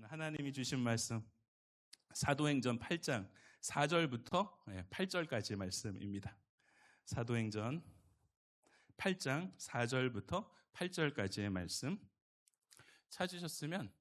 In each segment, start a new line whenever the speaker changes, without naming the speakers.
하나님이 주신 말씀 사도행전 8장 4절부터 8절까지의 말씀입니다. 사도행전 8장 4절부터 8절까지의 말씀 찾으셨으면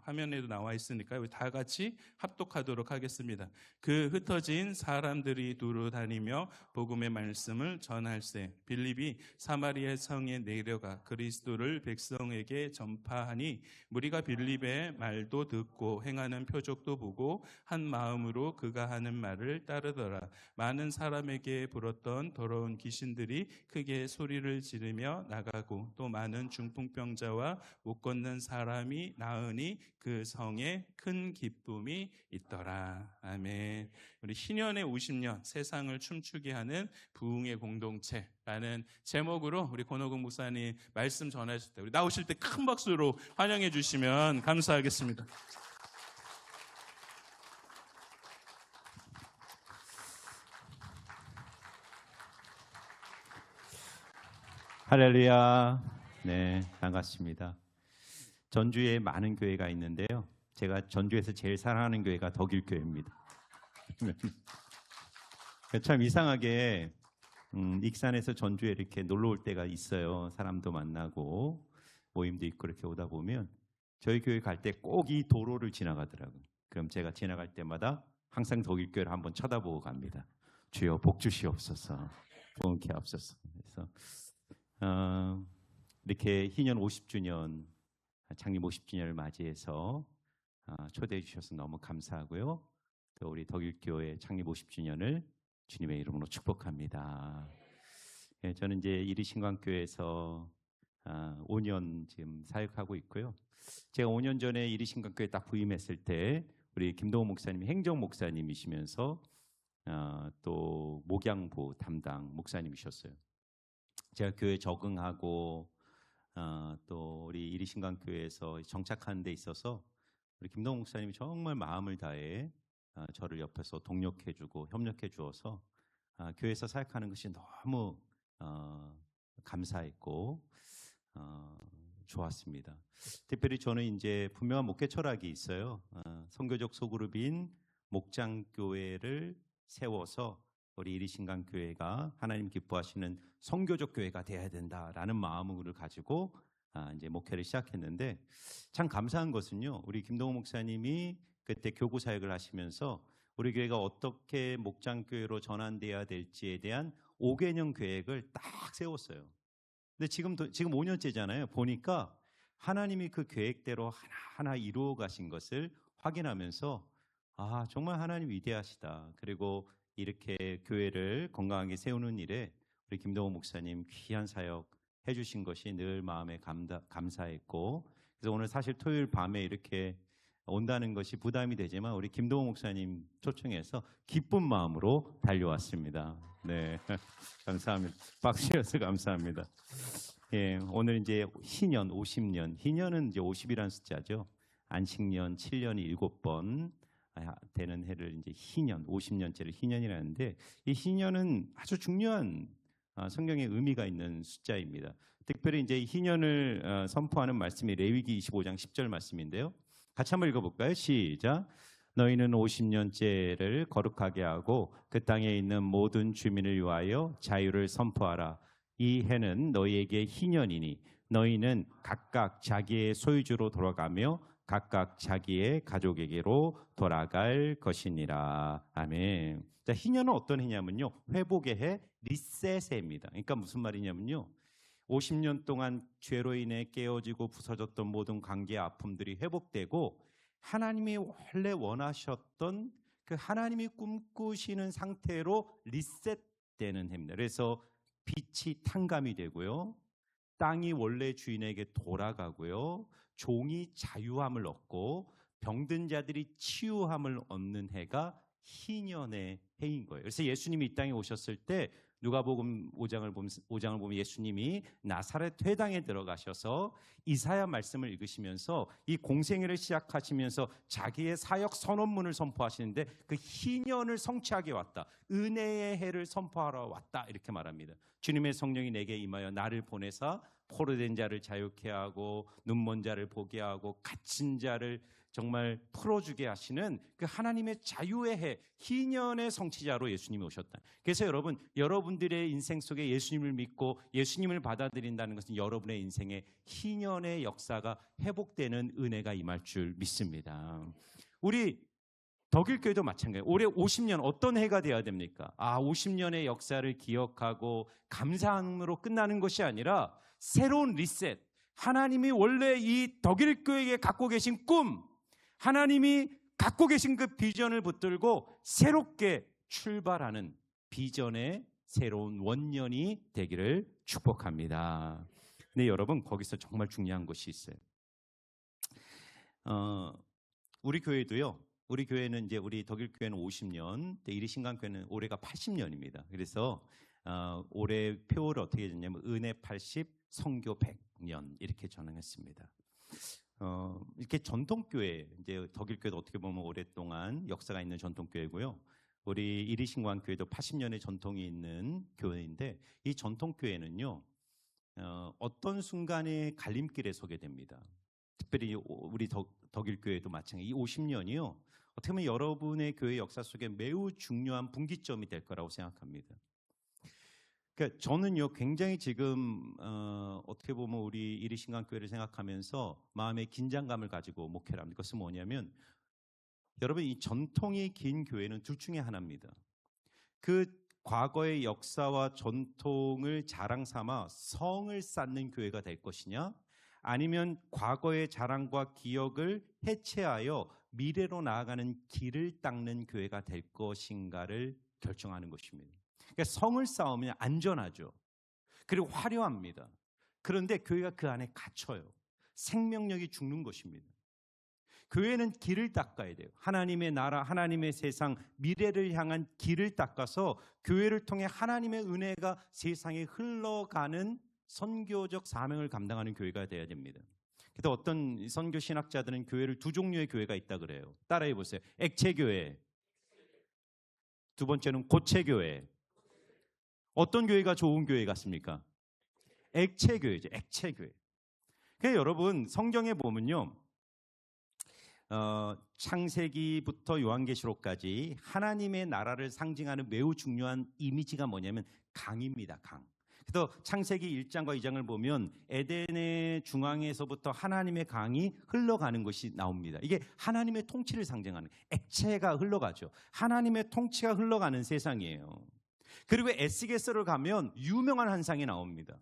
화면에도 나와 있으니까 우리 다 같이 합독하도록 하겠습니다. 그 흩어진 사람들이 두루 다니며 복음의 말씀을 전할세 빌립이 사마리아 성에 내려가 그리스도를 백성에게 전파하니 무리가 빌립의 말도 듣고 행하는 표적도 보고 한 마음으로 그가 하는 말을 따르더라. 많은 사람에게 불었던 더러운 귀신들이 크게 소리를 지르며 나가고 또 많은 중풍병자와 못 걷는 사람이 나으니 그 성에 큰 기쁨이 있더라. 아멘. 우리 희년의 50년 세상을 춤추게 하는 부흥의 공동체라는 제목으로 우리 권호국 목사님 말씀 전하실 때 우리 나오실 때 큰 박수로 환영해 주시면 감사하겠습니다.
할렐루야. 네, 반갑습니다. 전주에 많은 교회가 있는데요. 제가 전주에서 제일 사랑하는 교회가 덕일교회입니다. 참 이상하게 익산에서 전주에 이렇게 놀러 올 때가 있어요. 사람도 만나고 모임도 있고 이렇게 오다 보면 저희 교회 갈 때 꼭 이 도로를 지나가더라고요. 그럼 제가 지나갈 때마다 항상 덕일교회를 한번 쳐다보고 갑니다. 주여 복 주시옵소서. 복음케 하옵소서. 그래서 이렇게 희년 50주년 창립 50주년을 맞이해서 초대해 주셔서 너무 감사하고요. 또 우리 덕일교회 창립 50주년을 주님의 이름으로 축복합니다. 예, 저는 이제 이리신광교회에서 5년 지금 사역하고 있고요. 제가 5년 전에 이리신광교회 딱 부임했을 때 우리 김동호 목사님이 행정 목사님이시면서 또 목양부 담당 목사님이셨어요. 제가 교회 적응하고 또 우리 이리신강교회에서 정착하는 데 있어서 우리 김동욱 목사님이 정말 마음을 다해 저를 옆에서 동력해주고 협력해 주어서 교회에서 사역하는 것이 너무 감사했고 좋았습니다. 특별히 저는 이제 분명한 목회 철학이 있어요. 선교적 소그룹인 목장교회를 세워서 우리 이리신강교회가 하나님 기뻐하시는 선교적 교회가 되어야 된다라는 마음을 가지고 이제 목회를 시작했는데 참 감사한 것은요. 우리 김동호 목사님이 그때 교구 사역을 하시면서 우리 교회가 어떻게 목장교회로 전환돼야 될지에 대한 5개년 계획을 딱 세웠어요. 근데 지금 5년째잖아요. 보니까 하나님이 그 계획대로 하나하나 이루어 가신 것을 확인하면서 정말 하나님 위대하시다. 그리고 이렇게 교회를 건강하게 세우는 일에 우리 김동호 목사님 귀한 사역 해주신 것이 늘 마음에 감사했고 그래서 오늘 사실 토요일 밤에 이렇게 온다는 것이 부담이 되지만 우리 김동호 목사님 초청해서 기쁜 마음으로 달려왔습니다. 네, 감사합니다. 박수여서 감사합니다. 예, 오늘 이제 희년 50년, 희년은 이제 50이라는 숫자죠. 안식년 7년이 7번 되는 해를 이제 희년, 50년째를 희년이라는데 이 희년은 아주 중요한 성경의 의미가 있는 숫자입니다. 특별히 이제 희년을 선포하는 말씀이 레위기 25장 10절 말씀인데요. 같이 한번 읽어볼까요? 시작. 너희는 50년째를 거룩하게 하고 그 땅에 있는 모든 주민을 위하여 자유를 선포하라. 이 해는 너희에게 희년이니 너희는 각각 자기의 소유주로 돌아가며 각각 자기의 가족에게로 돌아갈 것이니라. 아멘. 자, 희년은 어떤 해냐면요. 회복의 해, 리셋의 해입니다. 그러니까 무슨 말이냐면요. 50년 동안 죄로 인해 깨어지고 부서졌던 모든 관계의 아픔들이 회복되고 하나님이 원래 원하셨던 그 하나님이 꿈꾸시는 상태로 리셋되는 해입니다. 그래서 빛이 탕감이 되고요. 땅이 원래 주인에게 돌아가고요. 종이 자유함을 얻고 병든 자들이 치유함을 얻는 해가 희년의 해인 거예요. 그래서 예수님이 이 땅에 오셨을 때 누가복음 5장을 보면 예수님이 나사렛 회당에 들어가셔서 이사야 말씀을 읽으시면서 이 공생애를 시작하시면서 자기의 사역 선언문을 선포하시는데 그 희년을 성취하게 왔다. 은혜의 해를 선포하러 왔다. 이렇게 말합니다. 주님의 성령이 내게 임하여 나를 보내사 포로된 자를 자유케 하고 눈먼 자를 보게 하고 갇힌 자를 정말 풀어주게 하시는 그 하나님의 자유의 해, 희년의 성취자로 예수님이 오셨다. 그래서 여러분, 여러분들의 인생 속에 예수님을 믿고 예수님을 받아들인다는 것은 여러분의 인생에 희년의 역사가 회복되는 은혜가 임할 줄 믿습니다. 우리 덕일교회도 마찬가지예요. 올해 50년 어떤 해가 되어야 됩니까? 50년의 역사를 기억하고 감사함으로 끝나는 것이 아니라 새로운 리셋, 하나님이 원래 이 덕일교회에 갖고 계신 꿈, 하나님이 갖고 계신 그 비전을 붙들고 새롭게 출발하는 비전의 새로운 원년이 되기를 축복합니다. 근데 여러분, 거기서 정말 중요한 것이 있어요. 우리 교회도요. 우리 교회는 이제 우리 덕일교회는 50년, 이리신강교회는 올해가 80년입니다. 그래서 올해 표를 어떻게 줬냐면 은혜 80, 성교 100년 이렇게 전환했습니다. 이렇게 전통교회, 이제 덕일교회도 어떻게 보면 오랫동안 역사가 있는 전통교회고요. 우리 이리신강교회도 80년의 전통이 있는 교회인데 이 전통교회는요, 어떤 순간에 갈림길에 서게 됩니다. 특별히 우리 덕일교회도 마찬가지. 이 50년이요, 어떻게 보면 여러분의 교회 역사 속에 매우 중요한 분기점이 될 거라고 생각합니다. 그러니까 저는요, 굉장히 지금 어떻게 보면 우리 이리신강교회를 생각하면서 마음의 긴장감을 가지고 목회를 합니다. 그것은 뭐냐면, 여러분, 이 전통이 긴 교회는 둘 중에 하나입니다. 그 과거의 역사와 전통을 자랑 삼아 성을 쌓는 교회가 될 것이냐, 아니면 과거의 자랑과 기억을 해체하여 미래로 나아가는 길을 닦는 교회가 될 것인가를 결정하는 것입니다. 그러니까 성을 쌓으면 안전하죠. 그리고 화려합니다. 그런데 교회가 그 안에 갇혀요. 생명력이 죽는 것입니다. 교회는 길을 닦아야 돼요. 하나님의 나라, 하나님의 세상, 미래를 향한 길을 닦아서 교회를 통해 하나님의 은혜가 세상에 흘러가는 선교적 사명을 감당하는 교회가 되어야 됩니다. 그래서 어떤 선교 신학자들은 교회를 두 종류의 교회가 있다 그래요. 따라해 보세요. 액체교회, 두 번째는 고체교회. 어떤 교회가 좋은 교회 같습니까? 액체교회죠. 액체교회. 그래서 여러분, 성경에 보면요, 창세기부터 요한계시록까지 하나님의 나라를 상징하는 매우 중요한 이미지가 뭐냐면 강입니다. 강. 그래서 창세기 1장과 2장을 보면 에덴의 중앙에서부터 하나님의 강이 흘러가는 것이 나옵니다. 이게 하나님의 통치를 상징하는, 액체가 흘러가죠. 하나님의 통치가 흘러가는 세상이에요. 그리고 에스겔서를 가면 유명한 환상이 나옵니다.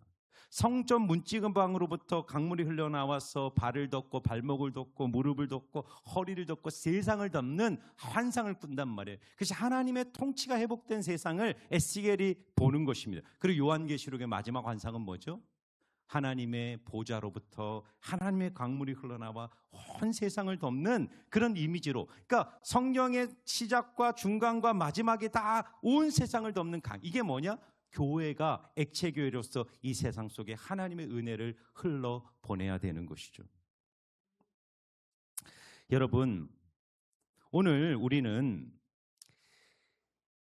성전 문지방으로부터 강물이 흘러나와서 발을 덮고 발목을 덮고 무릎을 덮고 허리를 덮고 세상을 덮는 환상을 꾼단 말이에요. 그것이 하나님의 통치가 회복된 세상을 에스겔이 보는 것입니다. 그리고 요한계시록의 마지막 환상은 뭐죠? 하나님의 보좌로부터 하나님의 강물이 흘러나와 온 세상을 덮는 그런 이미지로, 그러니까 성경의 시작과 중간과 마지막에 다 온 세상을 덮는 강. 이게 뭐냐? 교회가 액체교회로서 이 세상 속에 하나님의 은혜를 흘러보내야 되는 것이죠. 여러분, 오늘 우리는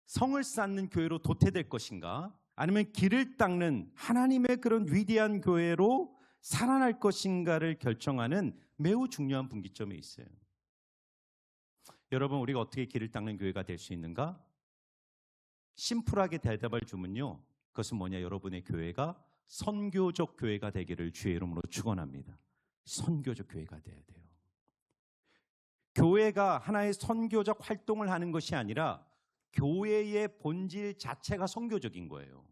성을 쌓는 교회로 도태될 것인가, 아니면 길을 닦는 하나님의 그런 위대한 교회로 살아날 것인가를 결정하는 매우 중요한 분기점에 있어요. 여러분, 우리가 어떻게 길을 닦는 교회가 될 수 있는가? 심플하게 대답을 주면요, 그것은 뭐냐? 여러분의 교회가 선교적 교회가 되기를 주의 이름으로 축원합니다. 선교적 교회가 돼야 돼요. 교회가 하나의 선교적 활동을 하는 것이 아니라 교회의 본질 자체가 선교적인 거예요.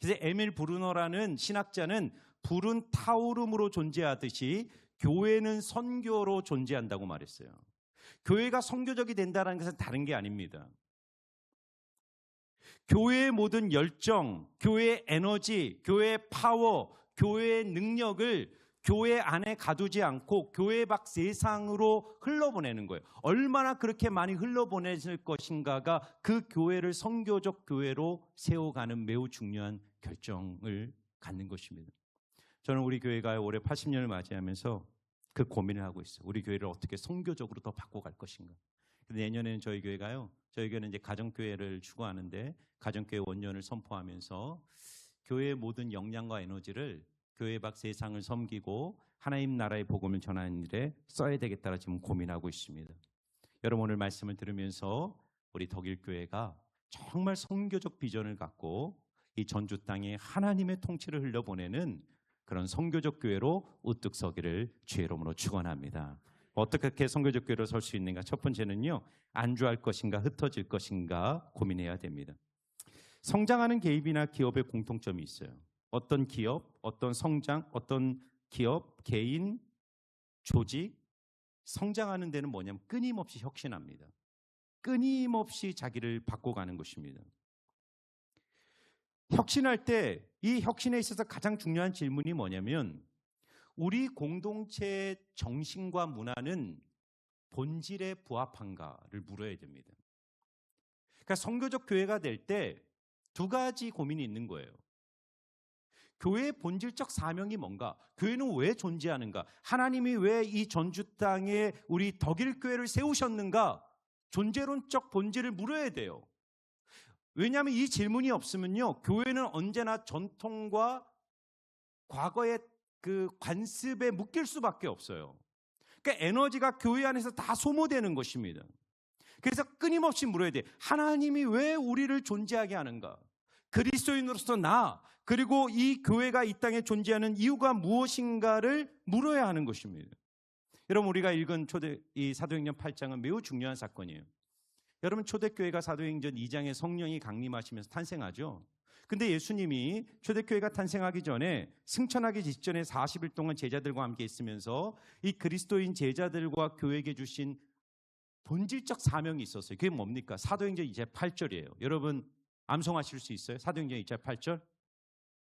그래서 에밀 브루너라는 신학자는 불은 타오름으로 존재하듯이 교회는 선교로 존재한다고 말했어요. 교회가 선교적이 된다는 것은 다른 게 아닙니다. 교회의 모든 열정, 교회의 에너지, 교회의 파워, 교회의 능력을 교회 안에 가두지 않고 교회 밖 세상으로 흘러보내는 거예요. 얼마나 그렇게 많이 흘러보내실 것인가가 그 교회를 선교적 교회로 세워가는 매우 중요한 결정을 갖는 것입니다. 저는 우리 교회가 올해 80년을 맞이하면서 그 고민을 하고 있어요. 우리 교회를 어떻게 선교적으로 더 바꿔갈 것인가. 내년에는 저희 교회는 이제 가정교회를 추구하는데 가정교회 원년을 선포하면서 교회의 모든 역량과 에너지를 교회 밖 세상을 섬기고 하나님 나라의 복음을 전하는 일에 써야 되겠다라 지금 고민하고 있습니다. 여러분 오늘 말씀을 들으면서 우리 덕일교회가 정말 선교적 비전을 갖고 이 전주 땅에 하나님의 통치를 흘려보내는 그런 선교적 교회로 우뚝 서기를 주의 이름으로 축원합니다. 어떻게 선교적 교회로 설 수 있는가? 첫 번째는요, 안주할 것인가 흩어질 것인가 고민해야 됩니다. 성장하는 개입이나 기업의 공통점이 있어요. 어떤 기업, 어떤 성장, 어떤 기업, 개인, 조직 성장하는 데는 뭐냐면 끊임없이 혁신합니다. 끊임없이 자기를 바꿔가는 것입니다. 혁신할 때 이 혁신에 있어서 가장 중요한 질문이 뭐냐면 우리 공동체의 정신과 문화는 본질에 부합한가를 물어야 됩니다. 그러니까 선교적 교회가 될 때 두 가지 고민이 있는 거예요. 교회의 본질적 사명이 뭔가? 교회는 왜 존재하는가? 하나님이 왜 이 전주 땅에 우리 덕일교회를 세우셨는가? 존재론적 본질을 물어야 돼요. 왜냐하면 이 질문이 없으면요, 교회는 언제나 전통과 과거의 그 관습에 묶일 수밖에 없어요. 그러니까 에너지가 교회 안에서 다 소모되는 것입니다. 그래서 끊임없이 물어야 돼. 하나님이 왜 우리를 존재하게 하는가? 그리스도인으로서 나, 그리고 이 교회가 이 땅에 존재하는 이유가 무엇인가를 물어야 하는 것입니다. 여러분 우리가 읽은 이 사도행전 8장은 매우 중요한 사건이에요. 여러분 초대교회가 사도행전 2장에 성령이 강림하시면서 탄생하죠. 근데 예수님이 초대교회가 탄생하기 전에 승천하기 직전에 40일 동안 제자들과 함께 있으면서 이 그리스도인 제자들과 교회에게 주신 본질적 사명이 있었어요. 그게 뭡니까? 사도행전 2장 8절이에요. 여러분 암송하실 수 있어요? 사도행전 2장 8절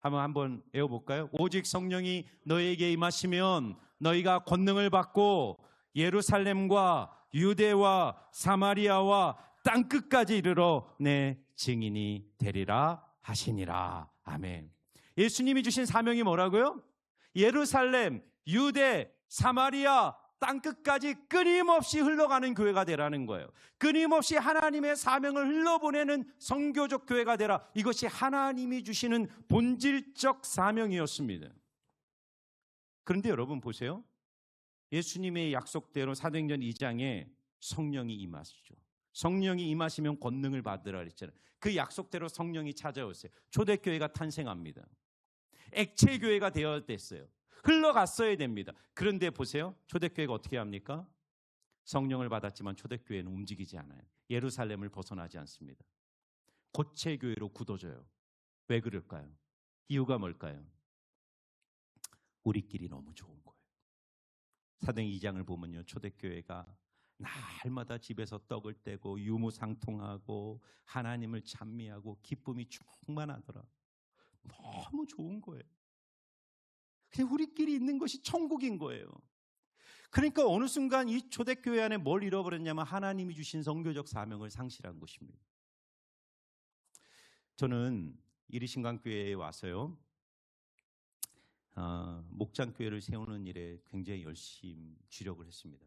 한번 외워볼까요? 오직 성령이 너에게 임하시면 너희가 권능을 받고 예루살렘과 유대와 사마리아와 땅끝까지 이르러 내 증인이 되리라 하시니라. 아멘. 예수님이 주신 사명이 뭐라고요? 예루살렘, 유대, 사마리아 땅끝까지 끊임없이 흘러가는 교회가 되라는 거예요. 끊임없이 하나님의 사명을 흘러보내는 선교적 교회가 되라. 이것이 하나님이 주시는 본질적 사명이었습니다. 그런데 여러분 보세요. 예수님의 약속대로 사도행전 2장에 성령이 임하시죠. 성령이 임하시면 권능을 받으라 그랬잖아요. 그 약속대로 성령이 찾아오세요. 초대교회가 탄생합니다. 액체교회가 되어야 됐어요. 흘러갔어야 됩니다. 그런데 보세요. 초대교회가 어떻게 합니까? 성령을 받았지만 초대교회는 움직이지 않아요. 예루살렘을 벗어나지 않습니다. 고체교회로 굳어져요. 왜 그럴까요? 이유가 뭘까요? 우리끼리 너무 좋은 거예요. 사도행 2장을 보면요, 초대교회가 날마다 집에서 떡을 떼고 유무상통하고 하나님을 찬미하고 기쁨이 충만하더라. 너무 좋은 거예요. 그냥 우리끼리 있는 것이 천국인 거예요. 그러니까 어느 순간 이 초대교회 안에 뭘 잃어버렸냐면 하나님이 주신 선교적 사명을 상실한 것입니다. 저는 이리신강교회에 와서요, 목장교회를 세우는 일에 굉장히 열심히 주력을 했습니다.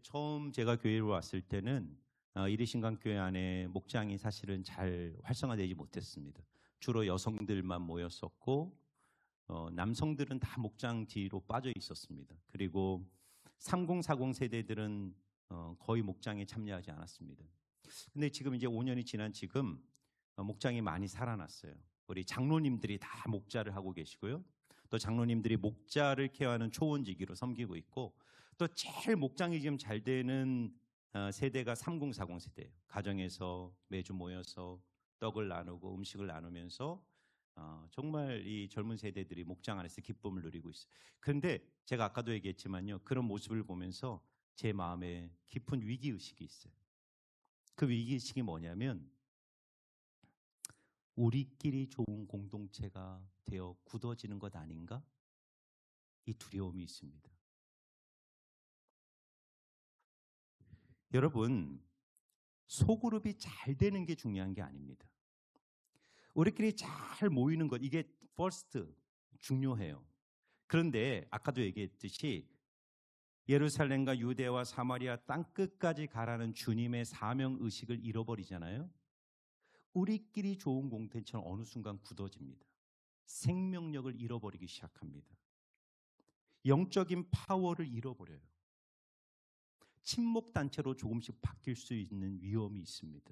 처음 제가 교회로 왔을 때는 이리신강교회 안에 목장이 사실은 잘 활성화되지 못했습니다. 주로 여성들만 모였었고 남성들은 다 목장 뒤로 빠져 있었습니다. 그리고 3040 세대들은 거의 목장에 참여하지 않았습니다. 근데 지금 이제 5년이 지난 지금 목장이 많이 살아났어요. 우리 장로님들이 다 목자를 하고 계시고요. 또 장로님들이 목자를 케어하는 초원지기로 섬기고 있고, 또 제일 목장이 지금 잘 되는 세대가 3040 세대예요. 가정에서 매주 모여서 떡을 나누고 음식을 나누면서 정말 이 젊은 세대들이 목장 안에서 기쁨을 누리고 있어요. 그런데 제가 아까도 얘기했지만요, 그런 모습을 보면서 제 마음에 깊은 위기의식이 있어요. 그 위기의식이 뭐냐면 우리끼리 좋은 공동체가 되어 굳어지는 것 아닌가? 이 두려움이 있습니다. 여러분, 소그룹이 잘 되는 게 중요한 게 아닙니다. 우리끼리 잘 모이는 것, 이게 first 중요해요. 그런데 아까도 얘기했듯이 예루살렘과 유대와 사마리아 땅끝까지 가라는 주님의 사명의식을 잃어버리잖아요. 우리끼리 좋은 공동체는 어느 순간 굳어집니다. 생명력을 잃어버리기 시작합니다. 영적인 파워를 잃어버려요. 친목단체로 조금씩 바뀔 수 있는 위험이 있습니다.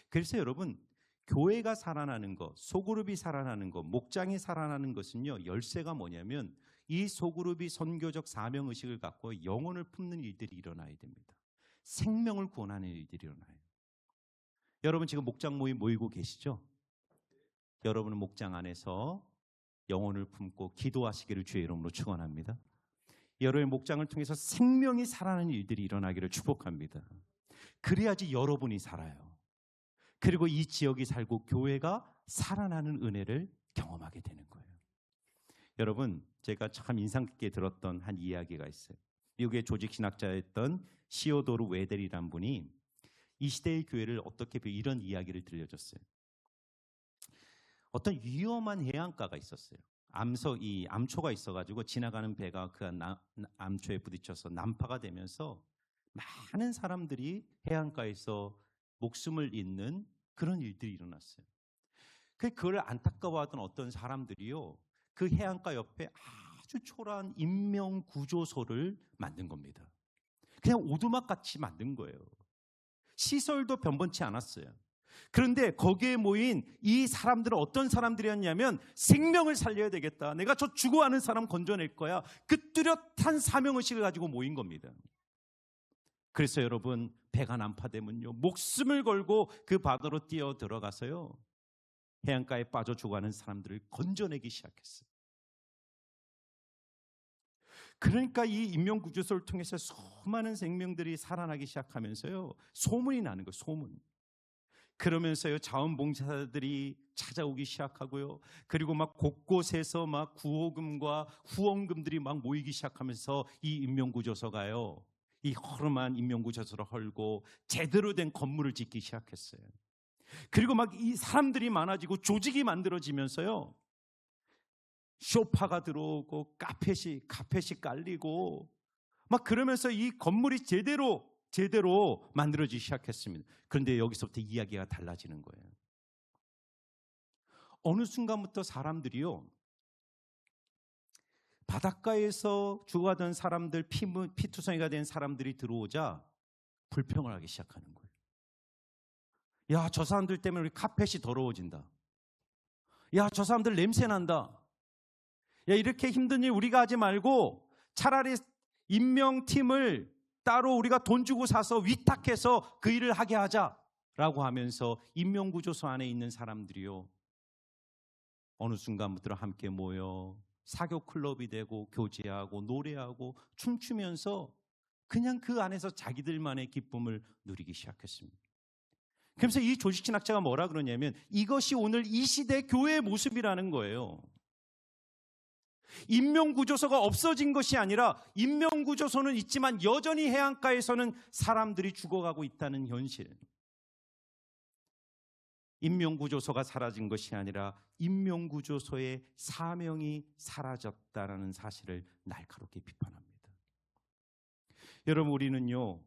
그래서 여러분, 교회가 살아나는 것, 소그룹이 살아나는 것, 목장이 살아나는 것은요, 열쇠가 뭐냐면 이 소그룹이 선교적 사명의식을 갖고 영혼을 품는 일들이 일어나야 됩니다. 생명을 구원하는 일들이 일어나요. 여러분 지금 목장 모임 모이고 계시죠? 여러분은 목장 안에서 영혼을 품고 기도하시기를 주의 이름으로 축원합니다. 여러분의 목장을 통해서 생명이 살아나는 일들이 일어나기를 축복합니다. 그래야지 여러분이 살아요. 그리고 이 지역이 살고 교회가 살아나는 은혜를 경험하게 되는 거예요. 여러분, 제가 참 인상 깊게 들었던 한 이야기가 있어요. 미국의 조직 신학자였던 시오도르 웨델이라는 분이 이 시대의 교회를 어떻게 이런 이야기를 들려줬어요. 어떤 위험한 해안가가 있었어요. 암초가 있어가지고 지나가는 배가 그 암초에 부딪혀서 난파가 되면서 많은 사람들이 해안가에서 목숨을 잃는 그런 일들이 일어났어요. 그걸 안타까워하던 어떤 사람들이요, 그 해안가 옆에 아주 초라한 인명구조소를 만든 겁니다. 그냥 오두막같이 만든 거예요. 시설도 변변치 않았어요. 그런데 거기에 모인 이 사람들은 어떤 사람들이었냐면 생명을 살려야 되겠다, 내가 저 죽어가는 사람 건져낼 거야, 그 뚜렷한 사명의식을 가지고 모인 겁니다. 그래서 여러분, 배가 난파되면요, 목숨을 걸고 그 바다로 뛰어 들어가서요, 해안가에 빠져 죽어가는 사람들을 건져내기 시작했어요. 그러니까 이 인명구조소를 통해서 수많은 생명들이 살아나기 시작하면서요, 소문이 나는 거예요. 소문. 그러면서요, 자원봉사자들이 찾아오기 시작하고요, 그리고 막 곳곳에서 막 구호금과 후원금들이 막 모이기 시작하면서 이 인명구조소가요, 이 허름한 인명구조소를 헐고 제대로 된 건물을 짓기 시작했어요. 그리고 막 이 사람들이 많아지고 조직이 만들어지면서요, 쇼파가 들어오고 카펫이 깔리고 막 그러면서 이 건물이 제대로 만들어지기 시작했습니다. 그런데 여기서부터 이야기가 달라지는 거예요. 어느 순간부터 사람들이요, 바닷가에서 죽어가던 사람들, 피투성이가 된 사람들이 들어오자 불평을 하기 시작하는 거예요. 야, 저 사람들 때문에 우리 카펫이 더러워진다. 야, 저 사람들 냄새 난다. 야, 이렇게 힘든 일 우리가 하지 말고 차라리 임명팀을 따로 우리가 돈 주고 사서 위탁해서 그 일을 하게 하자라고 하면서 임명구조소 안에 있는 사람들이요, 어느 순간부터 함께 모여 사교 클럽이 되고 교제하고 노래하고 춤추면서 그냥 그 안에서 자기들만의 기쁨을 누리기 시작했습니다. 그래서 이 조직신학자가 뭐라 그러냐면 이것이 오늘 이 시대 교회의 모습이라는 거예요. 인명구조소가 없어진 것이 아니라 인명구조소는 있지만 여전히 해안가에서는 사람들이 죽어가고 있다는 현실. 인명구조소가 사라진 것이 아니라 인명구조소의 사명이 사라졌다는 사실을 날카롭게 비판합니다. 여러분, 우리는요,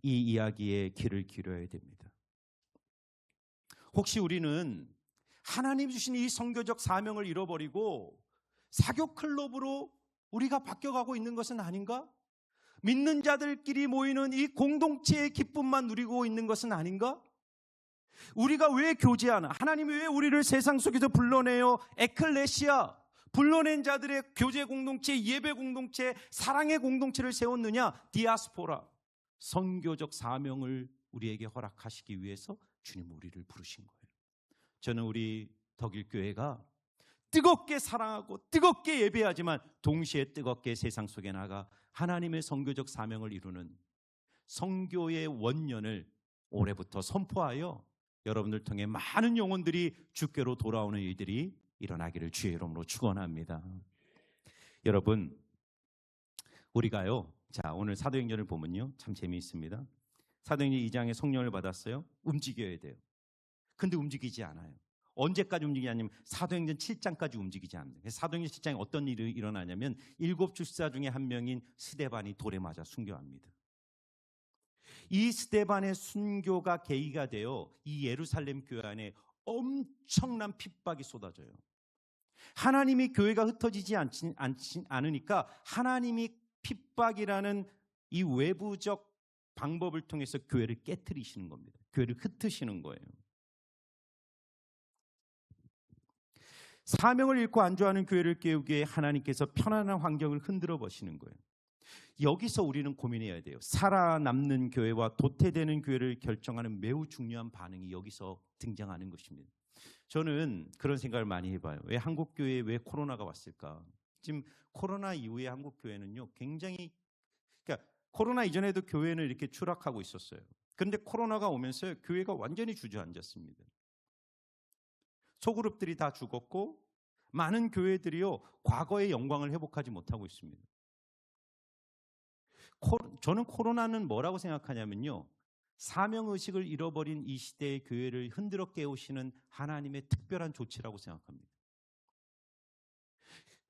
이 이야기에 귀를 기울여야 됩니다. 혹시 우리는 하나님 주신 이 선교적 사명을 잃어버리고 사교 클럽으로 우리가 바뀌어가고 있는 것은 아닌가? 믿는 자들끼리 모이는 이 공동체의 기쁨만 누리고 있는 것은 아닌가? 우리가 왜 교제하나? 하나님이 왜 우리를 세상 속에서 불러내요 에클레시아, 불러낸 자들의 교제 공동체, 예배 공동체, 사랑의 공동체를 세웠느냐? 디아스포라, 선교적 사명을 우리에게 허락하시기 위해서 주님 우리를 부르신 거예요. 저는 우리 덕일교회가 뜨겁게 사랑하고 뜨겁게 예배하지만 동시에 뜨겁게 세상 속에 나가 하나님의 선교적 사명을 이루는 선교의 원년을 올해부터 선포하여 여러분들 통해 많은 영혼들이 주께로 돌아오는 일들이 일어나기를 주의 이름으로 축원합니다. 여러분, 우리가요, 자, 오늘 사도행전을 보면요, 참 재미있습니다. 사도행전 2장에 성령을 받았어요. 움직여야 돼요. 근데 움직이지 않아요. 언제까지 움직이냐면 사도행전 7장까지 움직이지 않는다. 사도행전 7장에 어떤 일이 일어나냐면 7 주사 중에 한 명인 스데반이 돌에 맞아 순교합니다. 이 스데반의 순교가 계기가 되어 이 예루살렘 교회 안에 엄청난 핍박이 쏟아져요. 하나님이 교회가 흩어지지 않으니까 하나님이 핍박이라는 이 외부적 방법을 통해서 교회를 깨트리시는 겁니다. 교회를 흩으시는 거예요. 사명을 잃고 안주하는 교회를 깨우기 위해 하나님께서 편안한 환경을 흔들어 보시는 거예요. 여기서 우리는 고민해야 돼요. 살아남는 교회와 도태되는 교회를 결정하는 매우 중요한 반응이 여기서 등장하는 것입니다. 저는 그런 생각을 많이 해봐요. 왜 한국 교회에 왜 코로나가 왔을까? 지금 코로나 이후에 한국 교회는요, 굉장히, 그러니까 코로나 이전에도 교회는 이렇게 추락하고 있었어요. 그런데 코로나가 오면서 교회가 완전히 주저앉았습니다. 소그룹들이 다 죽었고 많은 교회들이요, 과거의 영광을 회복하지 못하고 있습니다. 저는 코로나는 뭐라고 생각하냐면요, 사명의식을 잃어버린 이 시대의 교회를 흔들어 깨우시는 하나님의 특별한 조치라고 생각합니다.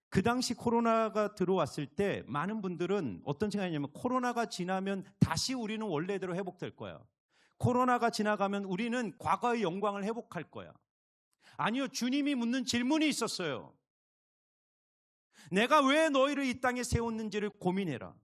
그 당시 코로나가 들어왔을 때 많은 분들은 어떤 생각이냐면, 코로나가 지나면 다시 우리는 원래대로 회복될 거야. 코로나가 지나가면 우리는 과거의 영광을 회복할 거야. 아니요, 주님이 묻는 질문이 있었어요. 내가 왜 너희를 이 땅에 세웠는지를 고민해라.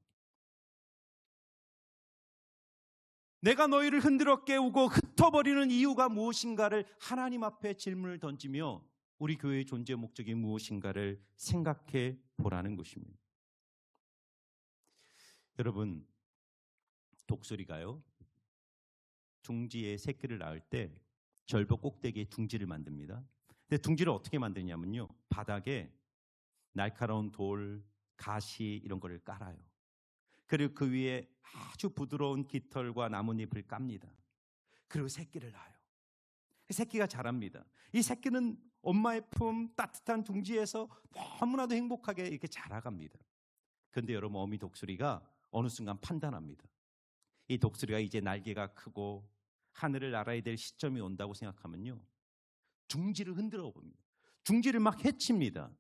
내가 너희를 흔들어 깨우고 흩어버리는 이유가 무엇인가를 하나님 앞에 질문을 던지며 우리 교회의 존재 목적이 무엇인가를 생각해 보라는 것입니다. 여러분, 독수리가요, 둥지에 새끼를 낳을 때 절벽 꼭대기에 둥지를 만듭니다. 근데 둥지를 어떻게 만드냐면요, 바닥에 날카로운 돌, 가시 이런 거를 깔아요. 그리고 그 위에 아주 부드러운 깃털과 나뭇잎을 깝니다. 그리고 새끼를 낳아요. 새끼가 자랍니다. 이 새끼는 엄마의 품, 따뜻한 둥지에서 너무나도 행복하게 이렇게 자라갑니다. 그런데 여러분, 어미 독수리가 어느 순간 판단합니다. 이 독수리가 이제 날개가 크고 하늘을 날아야 될 시점이 온다고 생각하면요, 둥지를 흔들어 봅니다. 둥지를 막 해칩니다.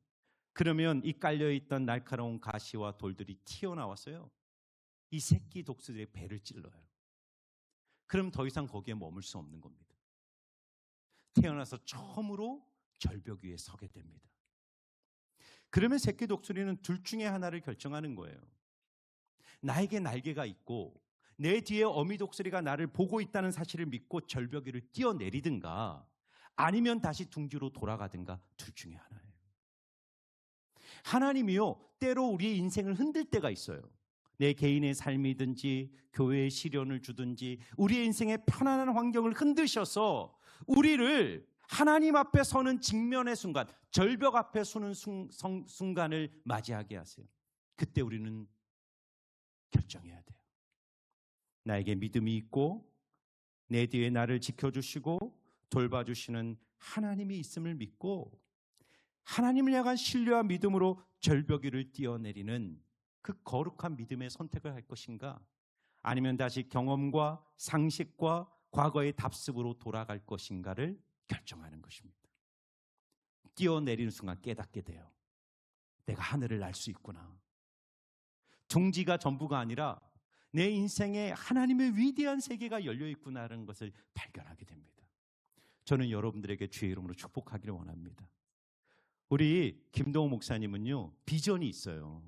그러면 이 깔려있던 날카로운 가시와 돌들이 튀어나와서요, 이 새끼 독수리의 배를 찔러요. 그럼 더 이상 거기에 머물 수 없는 겁니다. 태어나서 처음으로 절벽 위에 서게 됩니다. 그러면 새끼 독수리는 둘 중에 하나를 결정하는 거예요. 나에게 날개가 있고 내 뒤에 어미 독수리가 나를 보고 있다는 사실을 믿고 절벽 위를 뛰어내리든가, 아니면 다시 둥지로 돌아가든가, 둘 중에 하나예요. 하나님이요, 때로 우리의 인생을 흔들 때가 있어요. 내 개인의 삶이든지 교회의 시련을 주든지 우리의 인생의 편안한 환경을 흔드셔서 우리를 하나님 앞에 서는 직면의 순간, 절벽 앞에 서는 순간을 맞이하게 하세요. 그때 우리는 결정해야 돼요. 나에게 믿음이 있고 내 뒤에 나를 지켜주시고 돌봐주시는 하나님이 있음을 믿고 하나님을 향한 신뢰와 믿음으로 절벽 위를 뛰어내리는 그 거룩한 믿음의 선택을 할 것인가, 아니면 다시 경험과 상식과 과거의 답습으로 돌아갈 것인가를 결정하는 것입니다. 뛰어내리는 순간 깨닫게 돼요. 내가 하늘을 날 수 있구나. 둥지가 전부가 아니라 내 인생에 하나님의 위대한 세계가 열려 있구나라는 것을 발견하게 됩니다. 저는 여러분들에게 주의 이름으로 축복하기를 원합니다. 우리 김동호 목사님은요, 비전이 있어요.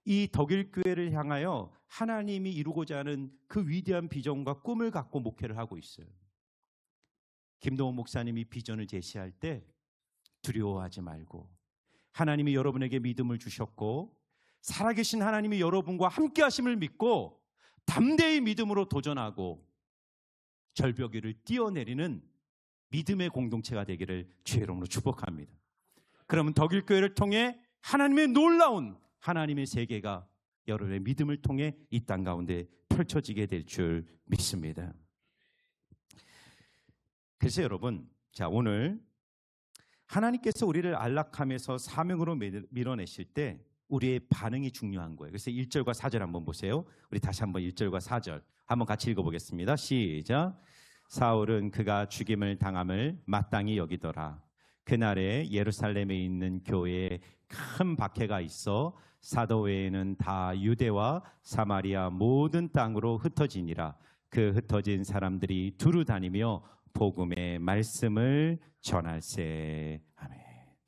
이 덕일교회를 향하여 하나님이 이루고자 하는 그 위대한 비전과 꿈을 갖고 목회를 하고 있어요. 김동호 목사님이 비전을 제시할 때 두려워하지 말고, 하나님이 여러분에게 믿음을 주셨고 살아계신 하나님이 여러분과 함께 하심을 믿고 담대히 믿음으로 도전하고 절벽 위를 뛰어내리는 믿음의 공동체가 되기를 주의 이름으로 축복합니다. 그러면 덕일교회를 통해 하나님의 놀라운 하나님의 세계가 여러분의 믿음을 통해 이 땅 가운데 펼쳐지게 될 줄 믿습니다. 그래서 여러분, 자, 오늘 하나님께서 우리를 안락함에서 사명으로 밀어내실 때 우리의 반응이 중요한 거예요. 그래서 1절과 4절 한번 보세요. 우리 다시 한번 1절과 4절 한번 같이 읽어보겠습니다. 시작. 사울은 그가 죽임을 당함을 마땅히 여기더라. 그날에 예루살렘에 있는 교회에 큰 박해가 있어 사도 외에는 다 유대와 사마리아 모든 땅으로 흩어지니라. 그 흩어진 사람들이 두루 다니며 복음의 말씀을 전할세. 아멘.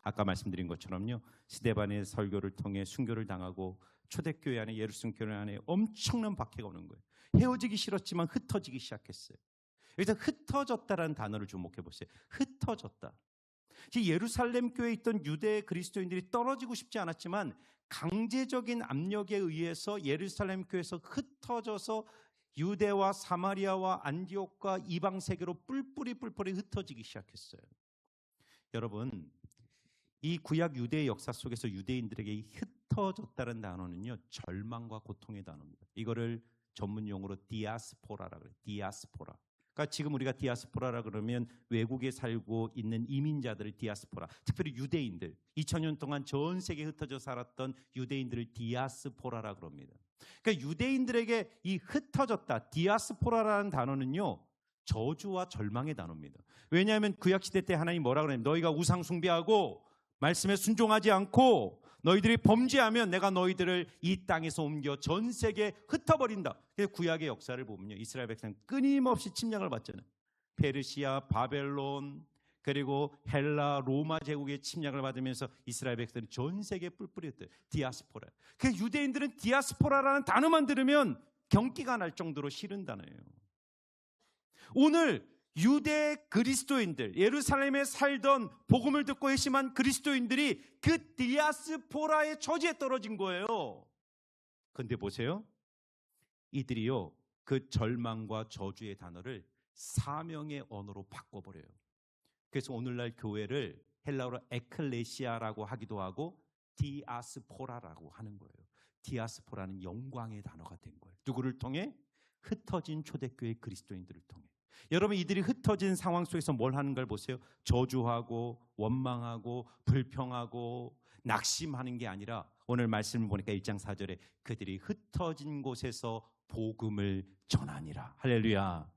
아까 말씀드린 것처럼요, 스데반의 설교를 통해 순교를 당하고 초대교회 안에, 예루살렘 교회 안에 엄청난 박해가 오는 거예요. 헤어지기 싫었지만 흩어지기 시작했어요. 여기서 흩어졌다라는 단어를 주목해 보세요. 흩어졌다. 예루살렘 교회에 있던 유대 그리스도인들이 떨어지고 싶지 않았지만 강제적인 압력에 의해서 예루살렘 교회에서 흩어져서 유대와 사마리아와 안디옥과 이방 세계로 뿔뿔이 흩어지기 시작했어요. 여러분, 이 구약 유대의 역사 속에서 유대인들에게 흩어졌다는 단어는요, 절망과 고통의 단어입니다. 이거를 전문 용어로 디아스포라라고 그래요. 디아스포라. 그러니까 지금 우리가 디아스포라라 그러면 외국에 살고 있는 이민자들을 디아스포라, 특별히 유대인들, 2000년 동안 전 세계에 흩어져 살았던 유대인들을 디아스포라라 그럽니다. 그러니까 유대인들에게 이 흩어졌다, 디아스포라라는 단어는요, 저주와 절망의 단어입니다. 왜냐하면 구약시대 때 하나님이 뭐라 그러냐면, 너희가 우상 숭배하고 말씀에 순종하지 않고 너희들이 범죄하면 내가 너희들을 이 땅에서 옮겨 전 세계에 흩어버린다. 그래서 구약의 역사를 보면요, 이스라엘 백성 끊임없이 침략을 받잖아요. 페르시아, 바벨론, 그리고 헬라, 로마 제국의 침략을 받으면서 이스라엘 백성은 전 세계에 뿔뿔이 흩어요. 디아스포라. 그 유대인들은 디아스포라라는 단어만 들으면 경기가 날 정도로 싫은 단어예요. 오늘 유대 그리스도인들, 예루살렘에 살던 복음을 듣고 회심한 그리스도인들이 그 디아스포라의 처지에 떨어진 거예요. 그런데 보세요, 이들이요, 그 절망과 저주의 단어를 사명의 언어로 바꿔버려요. 그래서 오늘날 교회를 헬라어로 에클레시아라고 하기도 하고 디아스포라라고 하는 거예요. 디아스포라는 영광의 단어가 된 거예요. 누구를 통해? 흩어진 초대교회 그리스도인들을 통해. 여러분, 이들이 흩어진 상황 속에서 뭘 하는 걸 보세요. 저주하고 원망하고 불평하고 낙심하는 게 아니라, 오늘 말씀을 보니까 1장 4절에 그들이 흩어진 곳에서 복음을 전하니라. 할렐루야.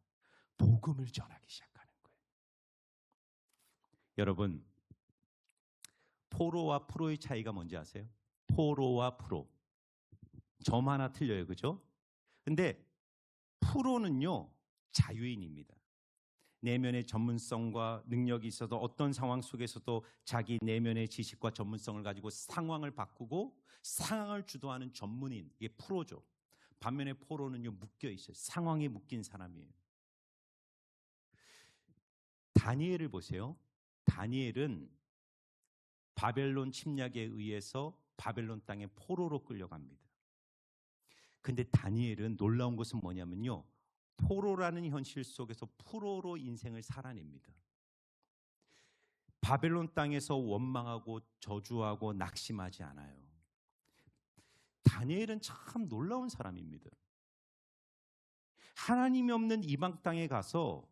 복음을 전하기 시작하는 거예요. 여러분, 포로와 프로의 차이가 뭔지 아세요? 포로와 프로, 점 하나 틀려요, 그죠? 근데 프로는요, 자유인입니다. 내면의 전문성과 능력이 있어서 어떤 상황 속에서도 자기 내면의 지식과 전문성을 가지고 상황을 바꾸고 상황을 주도하는 전문인, 이게 프로죠. 반면에 포로는요, 묶여 있어요. 상황에 묶인 사람이에요. 다니엘을 보세요. 다니엘은 바벨론 침략에 의해서 바벨론 땅에 포로로 끌려갑니다. 근데 다니엘은 놀라운 것은 뭐냐면요, 포로라는 현실 속에서 프로로 인생을 살아냅니다. 바벨론 땅에서 원망하고 저주하고 낙심하지 않아요. 다니엘은 참 놀라운 사람입니다. 하나님이 없는 이방 땅에 가서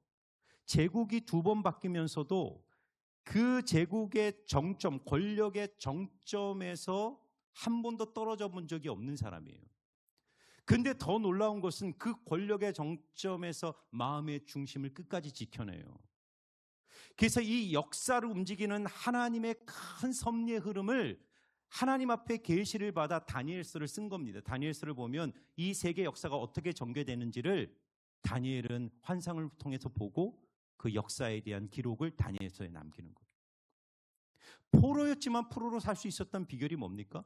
제국이 2번 바뀌면서도 그 제국의 정점, 권력의 정점에서 한 번도 떨어져 본 적이 없는 사람이에요. 근데 더 놀라운 것은 그 권력의 정점에서 마음의 중심을 끝까지 지켜내요. 그래서 이 역사를 움직이는 하나님의 큰 섭리의 흐름을 하나님 앞에 계시를 받아 다니엘서를 쓴 겁니다. 다니엘서를 보면 이 세계 역사가 어떻게 전개되는지를 다니엘은 환상을 통해서 보고 그 역사에 대한 기록을 다니엘서에 남기는 거예요. 포로였지만 프로로 살 수 있었던 비결이 뭡니까?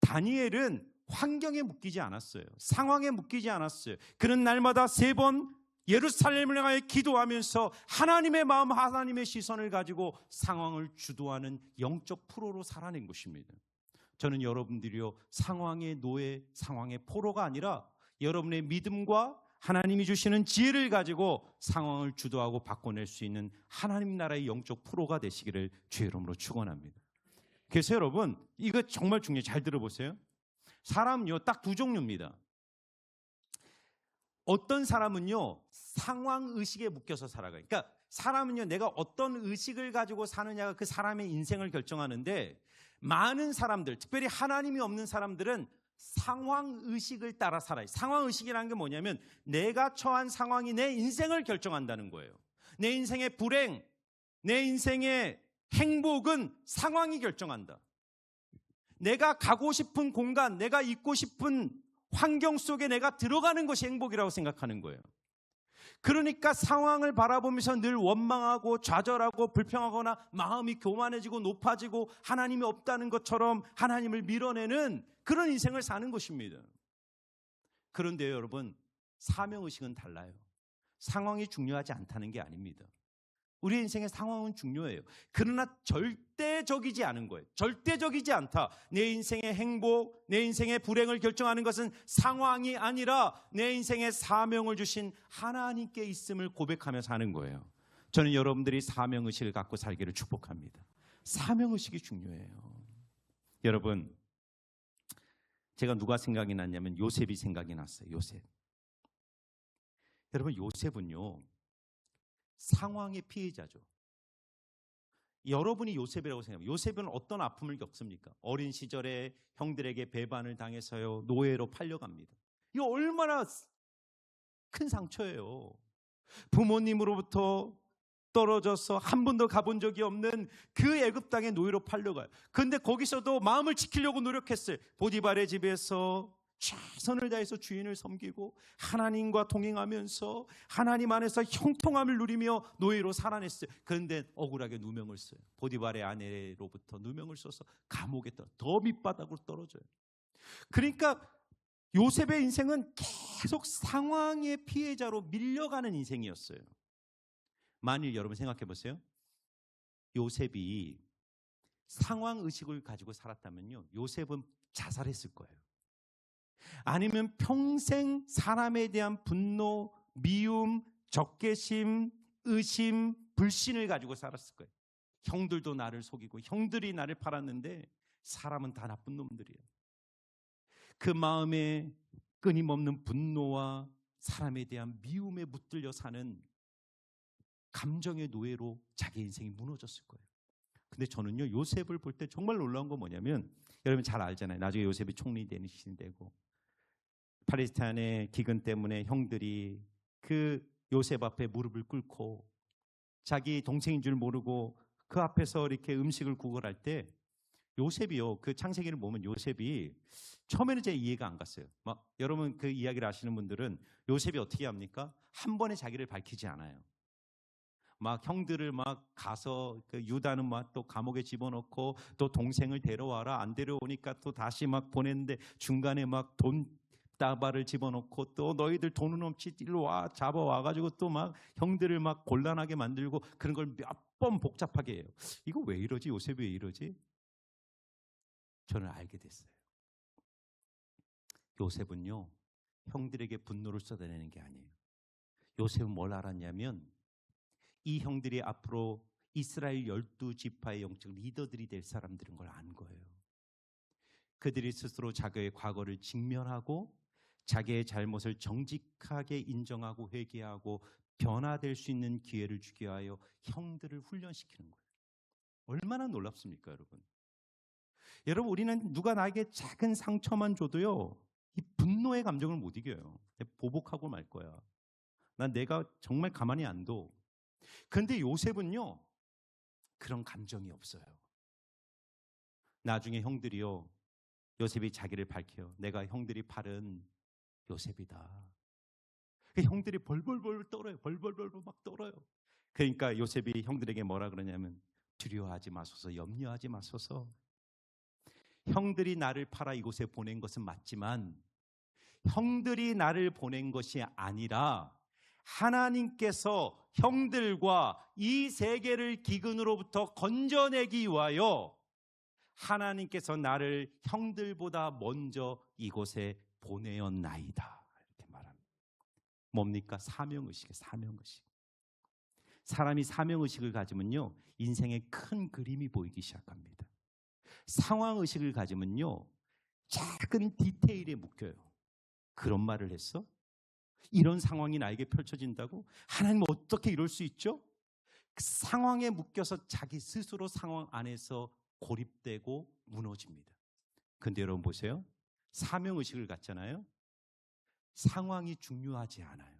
다니엘은 환경에 묶이지 않았어요. 상황에 묶이지 않았어요. 그는 날마다 3번 예루살렘을 향하여 기도하면서 하나님의 마음, 하나님의 시선을 가지고 상황을 주도하는 영적 프로로 살아낸 것입니다. 저는 여러분들이요, 상황의 노예, 상황의 포로가 아니라 여러분의 믿음과 하나님이 주시는 지혜를 가지고 상황을 주도하고 바꿔낼 수 있는 하나님 나라의 영적 프로가 되시기를 주의 이름으로 축원합니다. 그래서 여러분, 이거 정말 중요해요. 잘 들어보세요. 사람은요, 딱 2 종류입니다. 어떤 사람은요, 상황의식에 묶여서 살아가요. 그러니까 사람은요, 내가 어떤 의식을 가지고 사느냐가 그 사람의 인생을 결정하는데, 많은 사람들, 특별히 하나님이 없는 사람들은 상황의식을 따라 살아요. 상황의식이라는 게 뭐냐면 내가 처한 상황이 내 인생을 결정한다는 거예요. 내 인생의 불행, 내 인생의 행복은 상황이 결정한다. 내가 가고 싶은 공간, 내가 있고 싶은 환경 속에 내가 들어가는 것이 행복이라고 생각하는 거예요. 그러니까 상황을 바라보면서 늘 원망하고 좌절하고 불평하거나 마음이 교만해지고 높아지고 하나님이 없다는 것처럼 하나님을 밀어내는 그런 인생을 사는 것입니다. 그런데요, 여러분, 사명의식은 달라요. 상황이 중요하지 않다는 게 아닙니다. 우리 인생의 상황은 중요해요. 그러나 절대적이지 않은 거예요. 절대적이지 않다. 내 인생의 행복, 내 인생의 불행을 결정하는 것은 상황이 아니라 내 인생의 사명을 주신 하나님께 있음을 고백하며 사는 거예요. 저는 여러분들이 사명의식을 갖고 살기를 축복합니다. 사명의식이 중요해요. 여러분, 제가 누가 생각이 났냐면 요셉이 생각이 났어요. 요셉. 여러분, 요셉은요, 상황의 피해자죠. 여러분이 요셉이라고 생각해요. 요셉은 어떤 아픔을 겪습니까? 어린 시절에 형들에게 배반을 당해서요, 노예로 팔려갑니다. 이거 얼마나 큰 상처예요. 부모님으로부터 떨어져서 한 번도 가본 적이 없는 그 애굽 땅의 노예로 팔려가요. 그런데 거기서도 마음을 지키려고 노력했어요. 보디발의 집에서 최선을 다해서 주인을 섬기고 하나님과 동행하면서 하나님 안에서 형통함을 누리며 노예로 살아냈어요. 그런데 억울하게 누명을 써요. 보디발의 아내로부터 누명을 써서 감옥에 더 밑바닥으로 떨어져요. 그러니까 요셉의 인생은 계속 상황의 피해자로 밀려가는 인생이었어요. 만일 여러분 생각해 보세요. 요셉이 상황의식을 가지고 살았다면요, 요셉은 자살했을 거예요. 아니면 평생 사람에 대한 분노, 미움, 적개심, 의심, 불신을 가지고 살았을 거예요. 형들도 나를 속이고 형들이 나를 팔았는데 사람은 다 나쁜 놈들이에요. 그 마음에 끊임없는 분노와 사람에 대한 미움에 붙들려 사는 감정의 노예로 자기 인생이 무너졌을 거예요. 근데 저는요, 요셉을 볼 때 정말 놀라운 건 뭐냐면, 여러분 잘 알잖아요. 나중에 요셉이 총리 되고 팔레스타인의 기근 때문에 형들이 그 요셉 앞에 무릎을 꿇고 자기 동생인 줄 모르고 그 앞에서 이렇게 음식을 구걸할 때 요셉이요, 그 창세기를 보면 요셉이 처음에는 제 이해가 안 갔어요. 막 여러분 그 이야기를 아시는 분들은 요셉이 어떻게 합니까? 한 번에 자기를 밝히지 않아요. 막 형들을 막 가서 그 유다는 막 또 감옥에 집어넣고 또 동생을 데려와라, 안 데려오니까 또 다시 막 보냈는데 중간에 막 돈 다발을 집어넣고 또 너희들 돈은 없지 일로 와 잡아와가지고 또 막 형들을 막 곤란하게 만들고 그런 걸 몇 번 복잡하게 해요. 이거 왜 이러지? 요셉이 왜 이러지? 저는 알게 됐어요. 요셉은요, 형들에게 분노를 쏟아내는 게 아니에요. 요셉은 뭘 알았냐면 이 형들이 앞으로 이스라엘 12지파의 영적 리더들이 될 사람들인 걸 안 거예요. 그들이 스스로 자기의 과거를 직면하고 자기의 잘못을 정직하게 인정하고 회개하고 변화될 수 있는 기회를 주기 위하여 형들을 훈련시키는 거예요. 얼마나 놀랍습니까, 여러분? 여러분, 우리는 누가 나에게 작은 상처만 줘도요, 이 분노의 감정을 못 이겨요. 보복하고 말 거야. 난 내가 정말 가만히 안 둬. 그런데 요셉은요, 그런 감정이 없어요. 나중에 형들이요, 요셉이 자기를 밝혀요. 내가 형들이 팔은 요셉이다. 형들이 벌벌벌 떨어요. 벌벌벌 막 떨어요. 그러니까 요셉이 형들에게 뭐라 그러냐면, 두려워하지 마소서, 염려하지 마소서. 형들이 나를 팔아 이곳에 보낸 것은 맞지만 형들이 나를 보낸 것이 아니라 하나님께서 형들과 이 세계를 기근으로부터 건져내기 위하여 하나님께서 나를 형들보다 먼저 이곳에 보내었나이다. 이렇게 말합니다. 뭡니까? 사명의식이에요. 사명의식. 사람이 사명의식을 가지면요, 인생의 큰 그림이 보이기 시작합니다. 상황의식을 가지면요, 작은 디테일에 묶여요. 그런 말을 했어? 이런 상황이 나에게 펼쳐진다고? 하나님 어떻게 이럴 수 있죠? 그 상황에 묶여서 자기 스스로 상황 안에서 고립되고 무너집니다. 근데 여러분 보세요. 사명의식을 갖잖아요. 상황이 중요하지 않아요.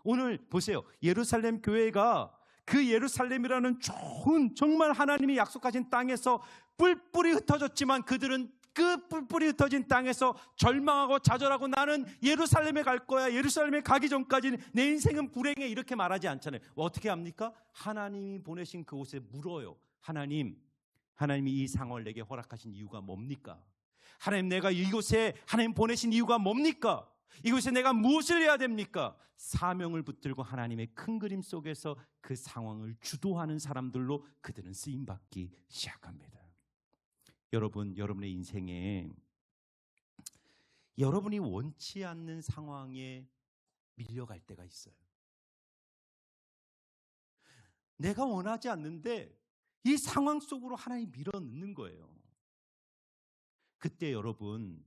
오늘 보세요. 예루살렘 교회가 그 예루살렘이라는 좋은 정말 하나님이 약속하신 땅에서 뿔뿔이 흩어졌지만 그들은 그 뿔뿔이 흩어진 땅에서 절망하고 좌절하고 나는 예루살렘에 갈 거야, 예루살렘에 가기 전까지는 내 인생은 불행해, 이렇게 말하지 않잖아요. 어떻게 합니까? 하나님이 보내신 그곳에 물어요. 하나님이 이 상황을 내게 허락하신 이유가 뭡니까? 하나님, 내가 이곳에 하나님 보내신 이유가 뭡니까? 이곳에 내가 무엇을 해야 됩니까? 사명을 붙들고 하나님의 큰 그림 속에서 그 상황을 주도하는 사람들로 그들은 쓰임받기 시작합니다. 여러분, 여러분의 인생에 여러분이 원치 않는 상황에 밀려갈 때가 있어요. 내가 원하지 않는데 이 상황 속으로 하나님이 밀어넣는 거예요. 그때 여러분,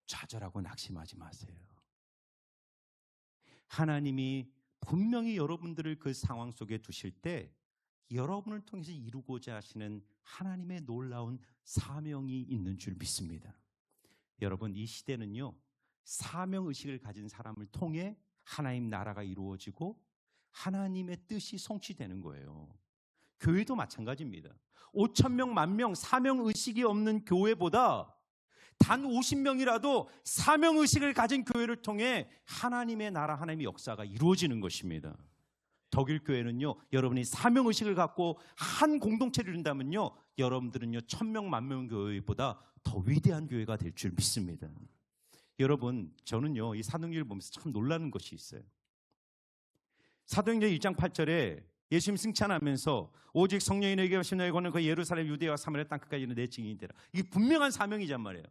좌절하고 낙심하지 마세요. 하나님이 분명히 여러분들을 그 상황 속에 두실 때 여러분을 통해서 이루고자 하시는 하나님의 놀라운 사명이 있는 줄 믿습니다. 여러분, 이 시대는요, 사명의식을 가진 사람을 통해 하나님 나라가 이루어지고 하나님의 뜻이 성취되는 거예요. 교회도 마찬가지입니다. 5,000명, 10,000명 사명의식이 없는 교회보다 단 50명이라도 사명의식을 가진 교회를 통해 하나님의 나라, 하나님의 역사가 이루어지는 것입니다. 덕일교회는요, 여러분이 사명의식을 갖고 한 공동체를 이룬다면요, 여러분들은요 1,000명, 10,000명 교회보다 더 위대한 교회가 될 줄 믿습니다. 여러분, 저는요 이 사도행전을 보면서 참 놀라는 것이 있어요. 사도행전 1장 8절에 예수님 승찬하면서 오직 성령이 하신 너의 권은 그 예루살렘, 유대와 사마리아 땅 끝까지 내 증인이 되라. 이게 분명한 사명이란 말이에요.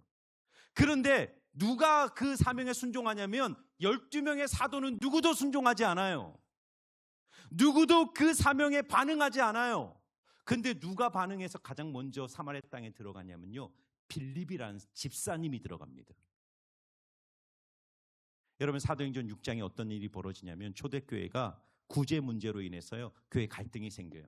그런데 누가 그 사명에 순종하냐면 12명의 사도는 누구도 순종하지 않아요. 누구도 그 사명에 반응하지 않아요. 근데 누가 반응해서 가장 먼저 사마리아 땅에 들어가냐면요, 빌립이라는 집사님이 들어갑니다. 여러분, 사도행전 6장에 어떤 일이 벌어지냐면 초대교회가 구제 문제로 인해서요 교회 갈등이 생겨요.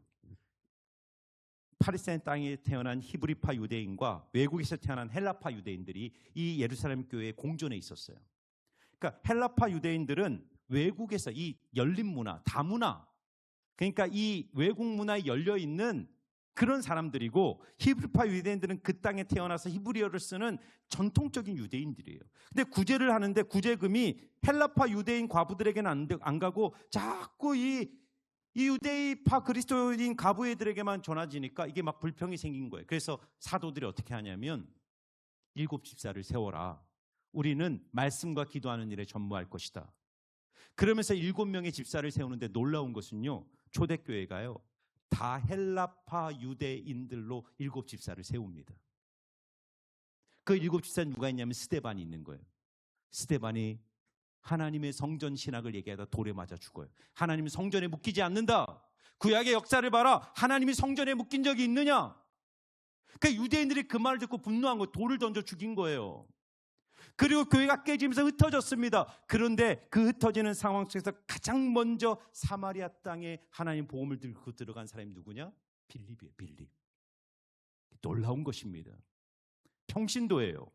팔레스타인 땅에 태어난 히브리파 유대인과 외국에서 태어난 헬라파 유대인들이 이 예루살렘 교회에 공존해 있었어요. 그러니까 헬라파 유대인들은 외국에서 이 열린 문화, 다문화, 그러니까 이 외국 문화에 열려 있는 그런 사람들이고, 히브리파 유대인들은 그 땅에 태어나서 히브리어를 쓰는 전통적인 유대인들이에요. 근데 구제를 하는데 구제금이 헬라파 유대인 과부들에게는 안 가고 자꾸 이 유대파 그리스도인 과부애들에게만 전해지니까 이게 막 불평이 생긴 거예요. 그래서 사도들이 어떻게 하냐면 7 집사를 세워라. 우리는 말씀과 기도하는 일에 전무할 것이다. 그러면서 7명의 집사를 세우는데 놀라운 것은요, 초대교회가요 다 헬라파 유대인들로 7 집사를 세웁니다. 그 7 집사는 누가 있냐면 스데반이 있는 거예요. 스데반이 하나님의 성전 신학을 얘기하다 돌에 맞아 죽어요. 하나님이 성전에 묶이지 않는다. 구약의 역사를 봐라. 하나님이 성전에 묶인 적이 있느냐? 그러니까 유대인들이 그 말을 듣고 분노한 거, 돌을 던져 죽인 거예요. 그리고 교회가 깨지면서 흩어졌습니다. 그런데 그 흩어지는 상황 속에서 가장 먼저 사마리아 땅에 하나님 복음을 들고 들어간 사람이 누구냐? 빌립이에요. 빌립. 놀라운 것입니다. 평신도예요.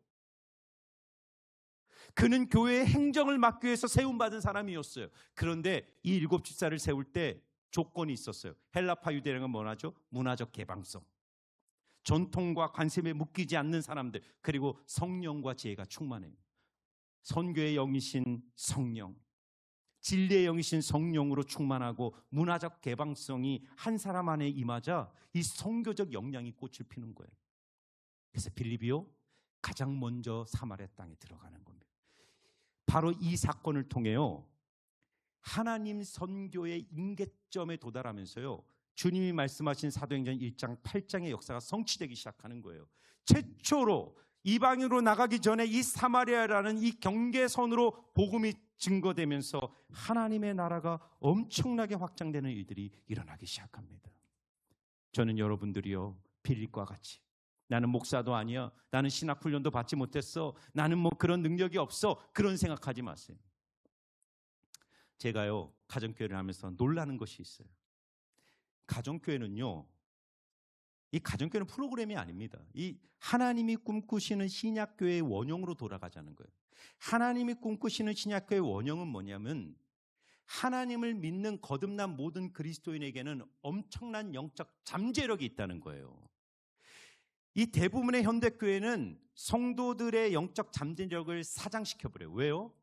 그는 교회의 행정을 맡기 위해서 세움받은 사람이었어요. 그런데 이 7 집사를 세울 때 조건이 있었어요. 헬라파 유대인은 뭐라죠? 문화적 개방성, 전통과 관습에 묶이지 않는 사람들, 그리고 성령과 지혜가 충만해요. 선교의 영이신 성령, 진리의 영이신 성령으로 충만하고 문화적 개방성이 한 사람 안에 임하자 이 선교적 역량이 꽃을 피는 거예요. 그래서 빌립이요 가장 먼저 사마리아 땅에 들어가는 겁니다. 바로 이 사건을 통해요 하나님 선교의 임계점에 도달하면서요 주님이 말씀하신 사도행전 1장 8장의 역사가 성취되기 시작하는 거예요. 최초로 이방인으로 나가기 전에 이 사마리아라는 이 경계선으로 복음이 증거되면서 하나님의 나라가 엄청나게 확장되는 일들이 일어나기 시작합니다. 저는 여러분들이요 빌립과 같이, 나는 목사도 아니야, 나는 신학훈련도 받지 못했어, 나는 뭐 그런 능력이 없어, 그런 생각하지 마세요. 제가요 가정교회를 하면서 놀라는 것이 있어요. 가정교회는요, 이 가정교회는 프로그램이 아닙니다. 이 하나님이 꿈꾸시는 신약교회의 원형으로 돌아가자는 거예요. 하나님이 꿈꾸시는 신약교회의 원형은 뭐냐면 하나님을 믿는 거듭난 모든 그리스도인에게는 엄청난 영적 잠재력이 있다는 거예요. 이 대부분의 현대교회는 성도들의 영적 잠재력을 사장시켜버려요. 왜요?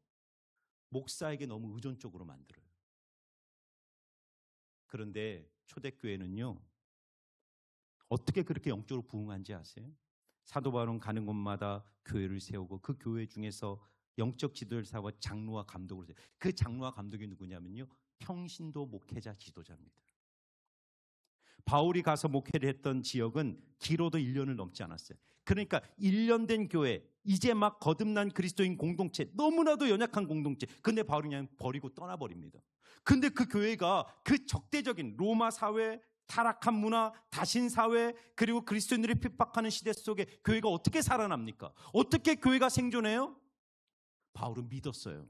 목사에게 너무 의존적으로 만들어요. 그런데 초대교회는요, 어떻게 그렇게 영적으로 부흥한지 아세요? 사도 바울은 가는 곳마다 교회를 세우고 그 교회 중에서 영적 지도를 세우고 장로와 감독을 세워요. 그 장로와 감독이 누구냐면요, 평신도 목회자 지도자입니다. 바울이 가서 목회를 했던 지역은 길어도 1년을 넘지 않았어요. 그러니까 1년 된 교회, 이제 막 거듭난 그리스도인 공동체, 너무나도 연약한 공동체, 근데 바울이 그냥 버리고 떠나버립니다. 근데 그 교회가 그 적대적인 로마 사회, 타락한 문화, 다신 사회, 그리고 그리스도인들이 핍박하는 시대 속에 교회가 어떻게 살아납니까? 어떻게 교회가 생존해요? 바울은 믿었어요.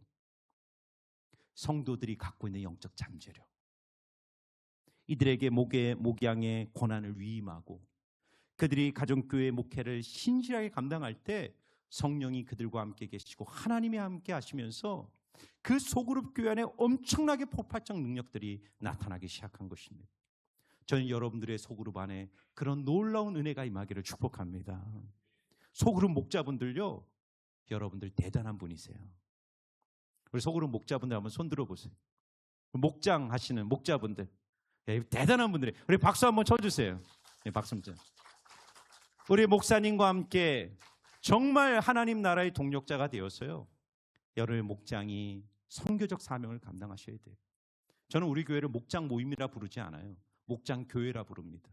성도들이 갖고 있는 영적 잠재력, 이들에게 목양의 고난을 위임하고 그들이 가정교회 목회를 신실하게 감당할 때 성령이 그들과 함께 계시고 하나님이 함께 하시면서 그 소그룹 교회 안에 엄청나게 폭발적 능력들이 나타나기 시작한 것입니다. 저는 여러분들의 소그룹 안에 그런 놀라운 은혜가 임하기를 축복합니다. 소그룹 목자분들요, 여러분들 대단한 분이세요. 우리 소그룹 목자분들 한번 손 들어보세요. 목장 하시는 목자분들, 대단한 분들이에요. 우리 박수 한번 쳐주세요. 네, 박수 한번. 우리 목사님과 함께 정말 하나님 나라의 동력자가 되었어요. 열흘 목장이 선교적 사명을 감당하셔야 돼요. 저는 우리 교회를 목장 모임이라 부르지 않아요. 목장 교회라 부릅니다.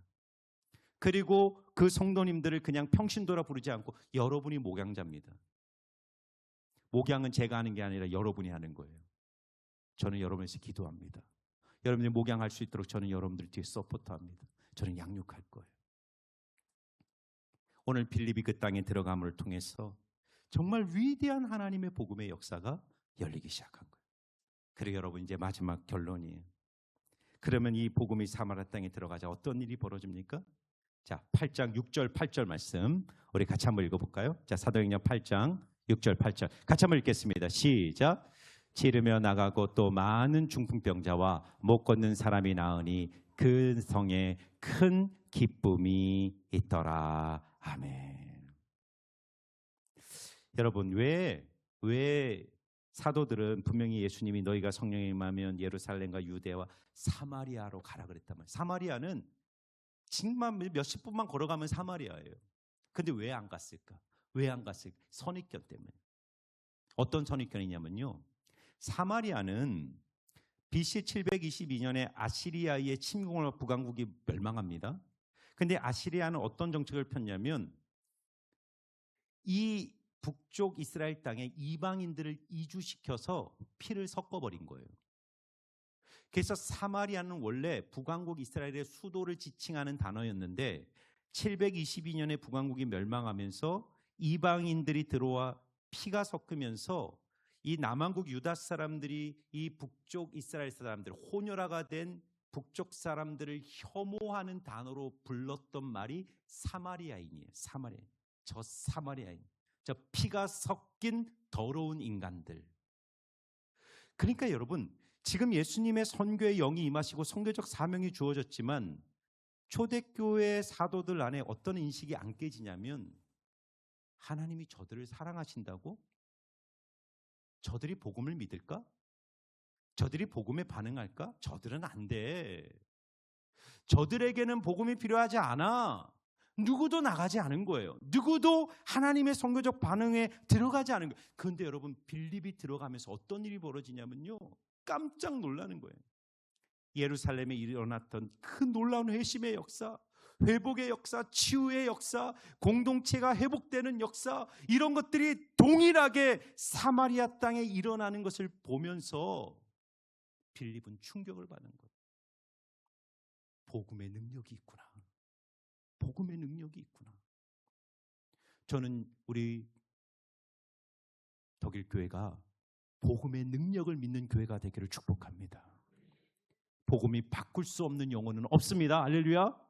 그리고 그 성도님들을 그냥 평신도라 부르지 않고 여러분이 목양자입니다. 목양은 제가 하는 게 아니라 여러분이 하는 거예요. 저는 여러분에서 기도합니다. 여러분들이 목양할 수 있도록 저는 여러분들 뒤에 서포트합니다. 저는 양육할 거예요. 오늘 빌립이 그 땅에 들어감을 통해서 정말 위대한 하나님의 복음의 역사가 열리기 시작한 거예요. 그리고 여러분, 이제 마지막 결론이에요. 그러면 이 복음이 사마리아 땅에 들어가자 어떤 일이 벌어집니까? 자, 8장 6절 8절 말씀 우리 같이 한번 읽어볼까요? 자, 사도행전 8장 6절 8절 같이 한번 읽겠습니다. 시작. 지르며 나가고 또 많은 중풍병자와 못 걷는 사람이 나으니 그 성에 큰 기쁨이 있더라. 아멘. 여러분, 왜 사도들은 분명히 예수님이 너희가 성령에 임하면 예루살렘과 유대와 사마리아로 가라 그랬단 말이에요. 사마리아는 정말 몇십 분만 걸어가면 사마리아예요. 근데 왜 안 갔을까? 왜 안 갔을까? 선입견 때문에. 어떤 선입견이냐면요, 사마리아는 BC 722년에 아시리아의 침공을 북왕국이 멸망합니다. 근데 아시리아는 어떤 정책을 폈냐면 이 북쪽 이스라엘 땅에 이방인들을 이주시켜서 피를 섞어버린 거예요. 그래서 사마리아는 원래 북왕국 이스라엘의 수도를 지칭하는 단어였는데 722년에 북왕국이 멸망하면서 이방인들이 들어와 피가 섞으면서 이 남왕국 유다 사람들이 이 북쪽 이스라엘 사람들, 호녀라가 된 북쪽 사람들을 혐오하는 단어로 불렀던 말이 사마리아인이에요. 사마리아인. 저 사마리아인, 저 피가 섞인 더러운 인간들. 그러니까 여러분, 지금 예수님의 선교의 영이 임하시고 선교적 사명이 주어졌지만 초대교회 사도들 안에 어떤 인식이 안 깨지냐면 하나님이 저들을 사랑하신다고? 저들이 복음을 믿을까? 저들이 복음에 반응할까? 저들은 안 돼. 저들에게는 복음이 필요하지 않아. 누구도 나가지 않은 거예요. 누구도 하나님의 선교적 반응에 들어가지 않은 거예요. 그런데 여러분, 빌립이 들어가면서 어떤 일이 벌어지냐면요, 깜짝 놀라는 거예요. 예루살렘에 일어났던 그 놀라운 회심의 역사, 회복의 역사, 치유의 역사, 공동체가 회복되는 역사, 이런 것들이 동일하게 사마리아 땅에 일어나는 것을 보면서 빌립은 충격을 받는 거예요. 복음의 능력이 있구나. 복음의 능력이 있구나. 저는 우리 독일 교회가 복음의 능력을 믿는 교회가 되기를 축복합니다. 복음이 바꿀 수 없는 영혼은 없습니다. 할렐루야.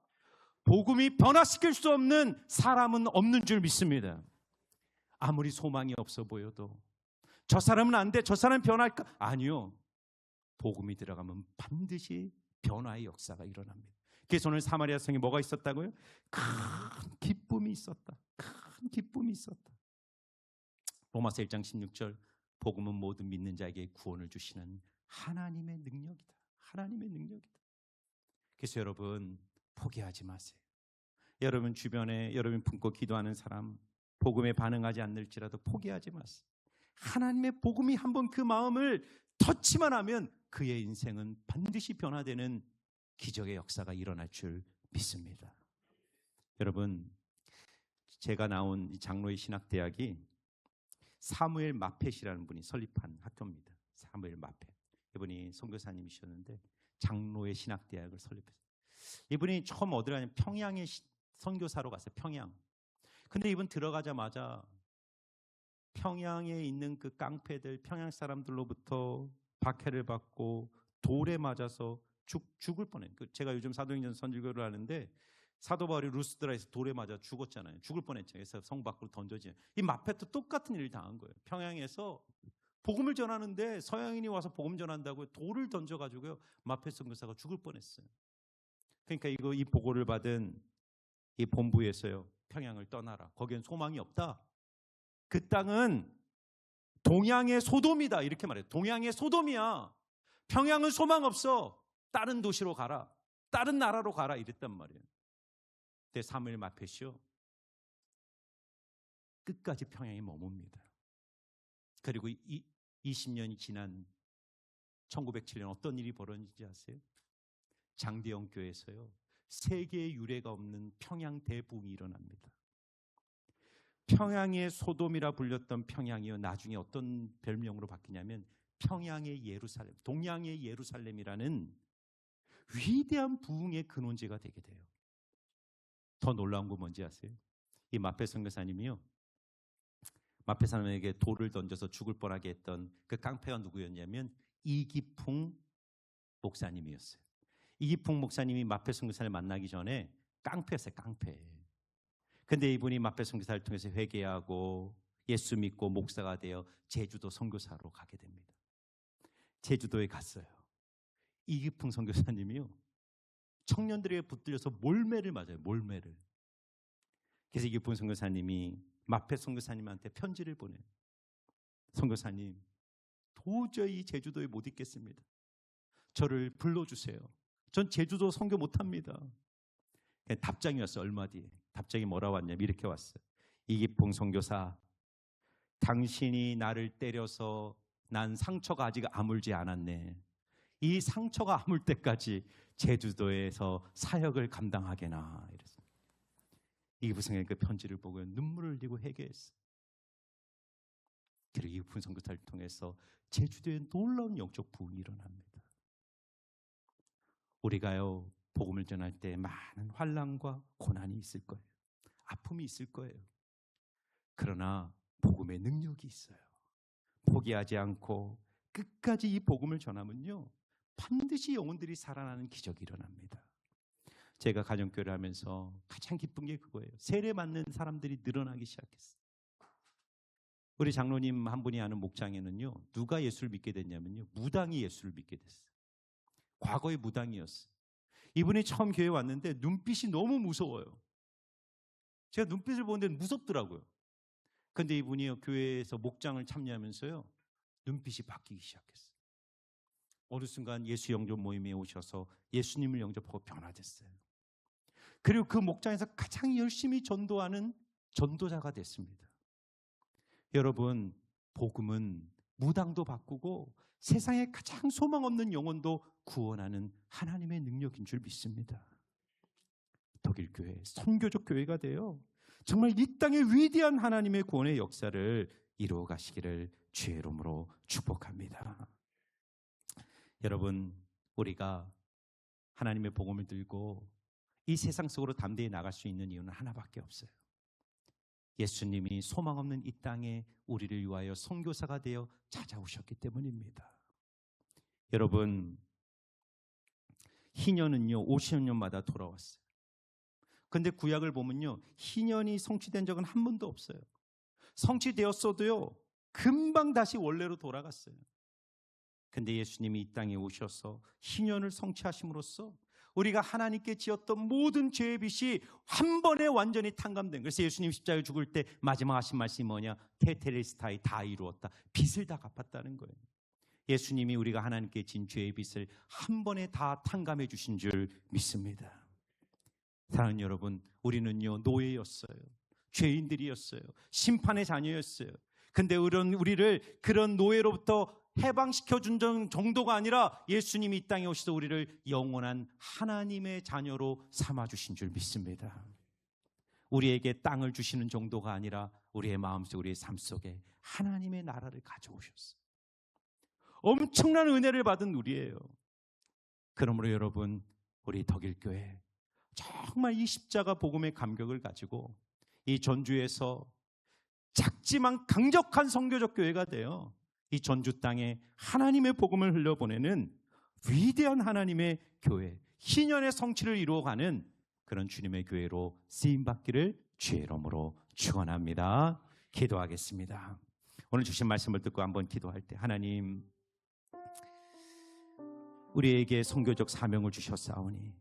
복음이 변화시킬 수 없는 사람은 없는 줄 믿습니다. 아무리 소망이 없어 보여도 저 사람은 안 돼, 저 사람 변할까? 아니요. 복음이 들어가면 반드시 변화의 역사가 일어납니다. 그래서 오늘 사마리아 성에 뭐가 있었다고요? 큰 기쁨이 있었다. 큰 기쁨이 있었다. 로마서 1장 16절, 복음은 모든 믿는 자에게 구원을 주시는 하나님의 능력이다. 하나님의 능력이다. 그래서 여러분 포기하지 마세요. 여러분 주변에 여러분 품고 기도하는 사람 복음에 반응하지 않을지라도 포기하지 마세요. 하나님의 복음이 한번 그 마음을 터치만 하면 그의 인생은 반드시 변화되는 기적의 역사가 일어날 줄 믿습니다. 여러분, 제가 나온 이 장로의 신학대학이 사무엘 마펫이라는 분이 설립한 학교입니다. 사무엘 마펫. 이분이 선교사님이셨는데 장로의 신학대학을 설립했어요. 이분이 처음 어디로 가냐면 평양에 선교사로 갔어요. 평양. 근데 이분 들어가자마자 평양에 있는 그 깡패들, 평양 사람들로부터 박해를 받고 돌에 맞아서 죽을 뻔해요. 제가 요즘 사도행전 선지교를 하는데 사도 바울이 루스드라에서 돌에 맞아 죽었잖아요. 죽을 뻔했죠. 그래서 성 밖으로 던져지는. 이 마펫도 똑같은 일을 당한 거예요. 평양에서 복음을 전하는데 서양인이 와서 복음 전한다고 돌을 던져가지고요. 마펫 선교사가 죽을 뻔했어요. 그러니까 이 보고를 받은 이 본부에서요. 평양을 떠나라. 거기엔 소망이 없다. 그 땅은 동양의 소돔이다. 이렇게 말해요. 동양의 소돔이야. 평양은 소망 없어. 다른 도시로 가라. 다른 나라로 가라. 이랬단 말이에요. 근데 사무엘 마펫이요. 끝까지 평양에 머뭅니다. 그리고 20년이 지난 1907년 어떤 일이 벌어진지 아세요? 장대영 교회에서요. 세계의 유례가 없는 평양 대부흥이 일어납니다. 평양의 소돔이라 불렸던 평양이요. 나중에 어떤 별명으로 바뀌냐면 평양의 예루살렘, 동양의 예루살렘이라는 위대한 부흥의 근원지가 되게 돼요. 더 놀라운 거 뭔지 아세요? 이 마펫 선교사님이요. 마펫 사람에게 돌을 던져서 죽을 뻔하게 했던 그 깡패가 누구였냐면 이기풍 목사님이었어요. 이기풍 목사님이 마펫 선교사를 만나기 전에 깡패였어요. 깡패. 근데 이분이 마펫 선교사를 통해서 회개하고 예수 믿고 목사가 되어 제주도 선교사로 가게 됩니다. 제주도에 갔어요. 이기풍 선교사님이요. 청년들에게 붙들려서 몰매를 맞아요. 몰매를. 그래서 이기풍 선교사님이 마펫 선교사님한테 편지를 보내요. 선교사님, 도저히 제주도에 못 있겠습니다. 저를 불러주세요. 전 제주도 선교 못합니다. 답장이 왔어요. 얼마 뒤에. 답장이 뭐라고 왔냐면 이렇게 왔어요. 이기풍 선교사, 당신이 나를 때려서 난 상처가 아직 아물지 않았네. 이 상처가 아물 때까지 제주도에서 사역을 감당하게나. 이랬어요. 이기풍 선교사님 그 편지를 보고 눈물을 흘리고 회개했어요. 그리고 이기풍 선교사를 통해서 제주도에 놀라운 영적 부흥이 일어납니다. 우리가요 복음을 전할 때 많은 환난과 고난이 있을 거예요. 아픔이 있을 거예요. 그러나 복음의 능력이 있어요. 포기하지 않고 끝까지 이 복음을 전하면요 반드시 영혼들이 살아나는 기적이 일어납니다. 제가 가정교회를 하면서 가장 기쁜 게 그거예요. 세례 맞는 사람들이 늘어나기 시작했어요. 우리 장로님 한 분이 아는 목장에는요 누가 예수를 믿게 됐냐면요 무당이 예수를 믿게 됐어요. 과거에 무당이었어요. 이분이 처음 교회에 왔는데 눈빛이 너무 무서워요. 제가 눈빛을 보는데 무섭더라고요. 그런데 이분이 교회에서 목장을 참여하면서요 눈빛이 바뀌기 시작했어요. 어느 순간 예수 영접 모임에 오셔서 예수님을 영접하고 변화됐어요. 그리고 그 목장에서 가장 열심히 전도하는 전도자가 됐습니다. 여러분, 복음은 무당도 바꾸고 세상에 가장 소망 없는 영혼도 구원하는 하나님의 능력인 줄 믿습니다. 독일교회, 선교적 교회가 되어 정말 이 땅의 위대한 하나님의 구원의 역사를 이루어 가시기를 주의 이름으로 축복합니다. 여러분, 우리가 하나님의 복음을 들고 이 세상 속으로 담대히 나갈 수 있는 이유는 하나밖에 없어요. 예수님이 소망 없는 이 땅에 우리를 위하여 선교사가 되어 찾아오셨기 때문입니다. 여러분, 희년은요 50년마다 돌아왔어요. 그런데 구약을 보면요 희년이 성취된 적은 한 번도 없어요. 성취되었어도요 금방 다시 원래로 돌아갔어요. 근데 예수님이 이 땅에 오셔서 희년을 성취하심으로써 우리가 하나님께 지었던 모든 죄의 빚이 한 번에 완전히 탕감된. 그래서 예수님 십자가에 죽을 때 마지막 하신 말씀이 뭐냐? 테텔레스타이, 다 이루었다. 빚을 다 갚았다는 거예요. 예수님이 우리가 하나님께 진 죄의 빚을 한 번에 다 탕감해 주신 줄 믿습니다. 사랑하는 여러분, 우리는요 노예였어요. 죄인들이었어요. 심판의 자녀였어요. 근데 우리를 그런 노예로부터 해방시켜 준 정도가 아니라 예수님이 이 땅에 오셔서 우리를 영원한 하나님의 자녀로 삼아 주신 줄 믿습니다. 우리에게 땅을 주시는 정도가 아니라 우리의 마음속, 우리의 삶 속에 하나님의 나라를 가져오셨어요. 엄청난 은혜를 받은 우리예요. 그러므로 여러분, 우리 덕일교회 정말 이 십자가 복음의 감격을 가지고 이 전주에서 작지만 강력한 선교적 교회가 되어 이 전주 땅에 하나님의 복음을 흘려보내는 위대한 하나님의 교회, 희년의 성취를 이루어가는 그런 주님의 교회로 쓰임받기를 주의 이름으로 축원합니다. 기도하겠습니다. 오늘 주신 말씀을 듣고 한번 기도할 때, 하나님, 우리에게 선교적 사명을 주셨사오니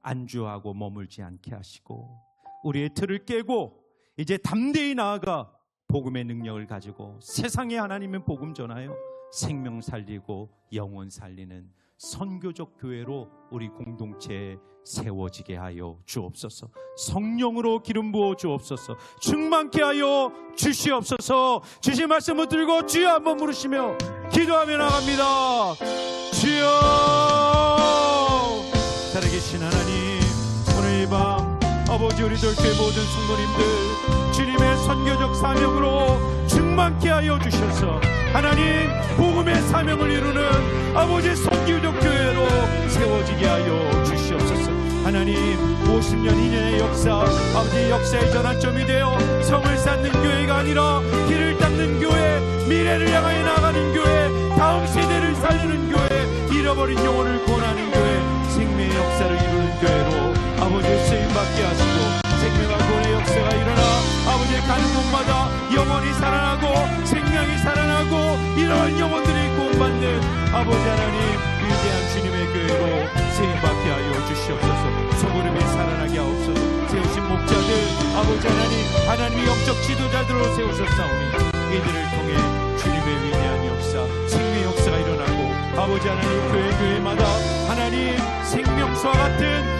안주하고 머물지 않게 하시고 우리의 틀을 깨고 이제 담대히 나아가 복음의 능력을 가지고 세상에 하나님의 복음 전하여 생명 살리고 영혼 살리는 선교적 교회로 우리 공동체에 세워지게 하여 주옵소서. 성령으로 기름 부어 주옵소서. 충만케 하여 주시옵소서. 주신 말씀을 들고 주여 한번 부르시며 기도하며 나갑니다. 주여. 살아계신 하나님, 오늘 이 밤 아버지, 우리들 교회 모든 성도님들 주님의 선교적 사명으로 충만케 하여 주셔서 하나님 복음의 사명을 이루는 아버지 선교적 교회로 세워지게 하여 주시옵소서. 하나님 50년 2년의 역사, 아버지 역사의 전환점이 되어 성을 쌓는 교회가 아니라 길을 닦는 교회, 미래를 향하여 나가는 교회, 다음 세대를 살리는 교회, 잃어버린 영혼을 구원하는 교회, 생명의 역사를 이루는 교회로 아버지 쓰임받게 하시고 생명과 구원의 역사가 일어나 아버지의 가는 곳마다 영혼이 살아나고 생명이 살아나고 이러한 영혼들이 구원받는 아버지 하나님 위대한 주님의 교회로 쓰임받게 하여 주시옵소서. 소그룹이 살아나게 하옵소서. 세우신 목자들 아버지 하나님의 영적 지도자들로 세우셨사오니 이들을 통해 주님의 위대한 역사, 생명의 역사가 일어나고 아버지 하나님 교회마다 하나님 생명수와 같은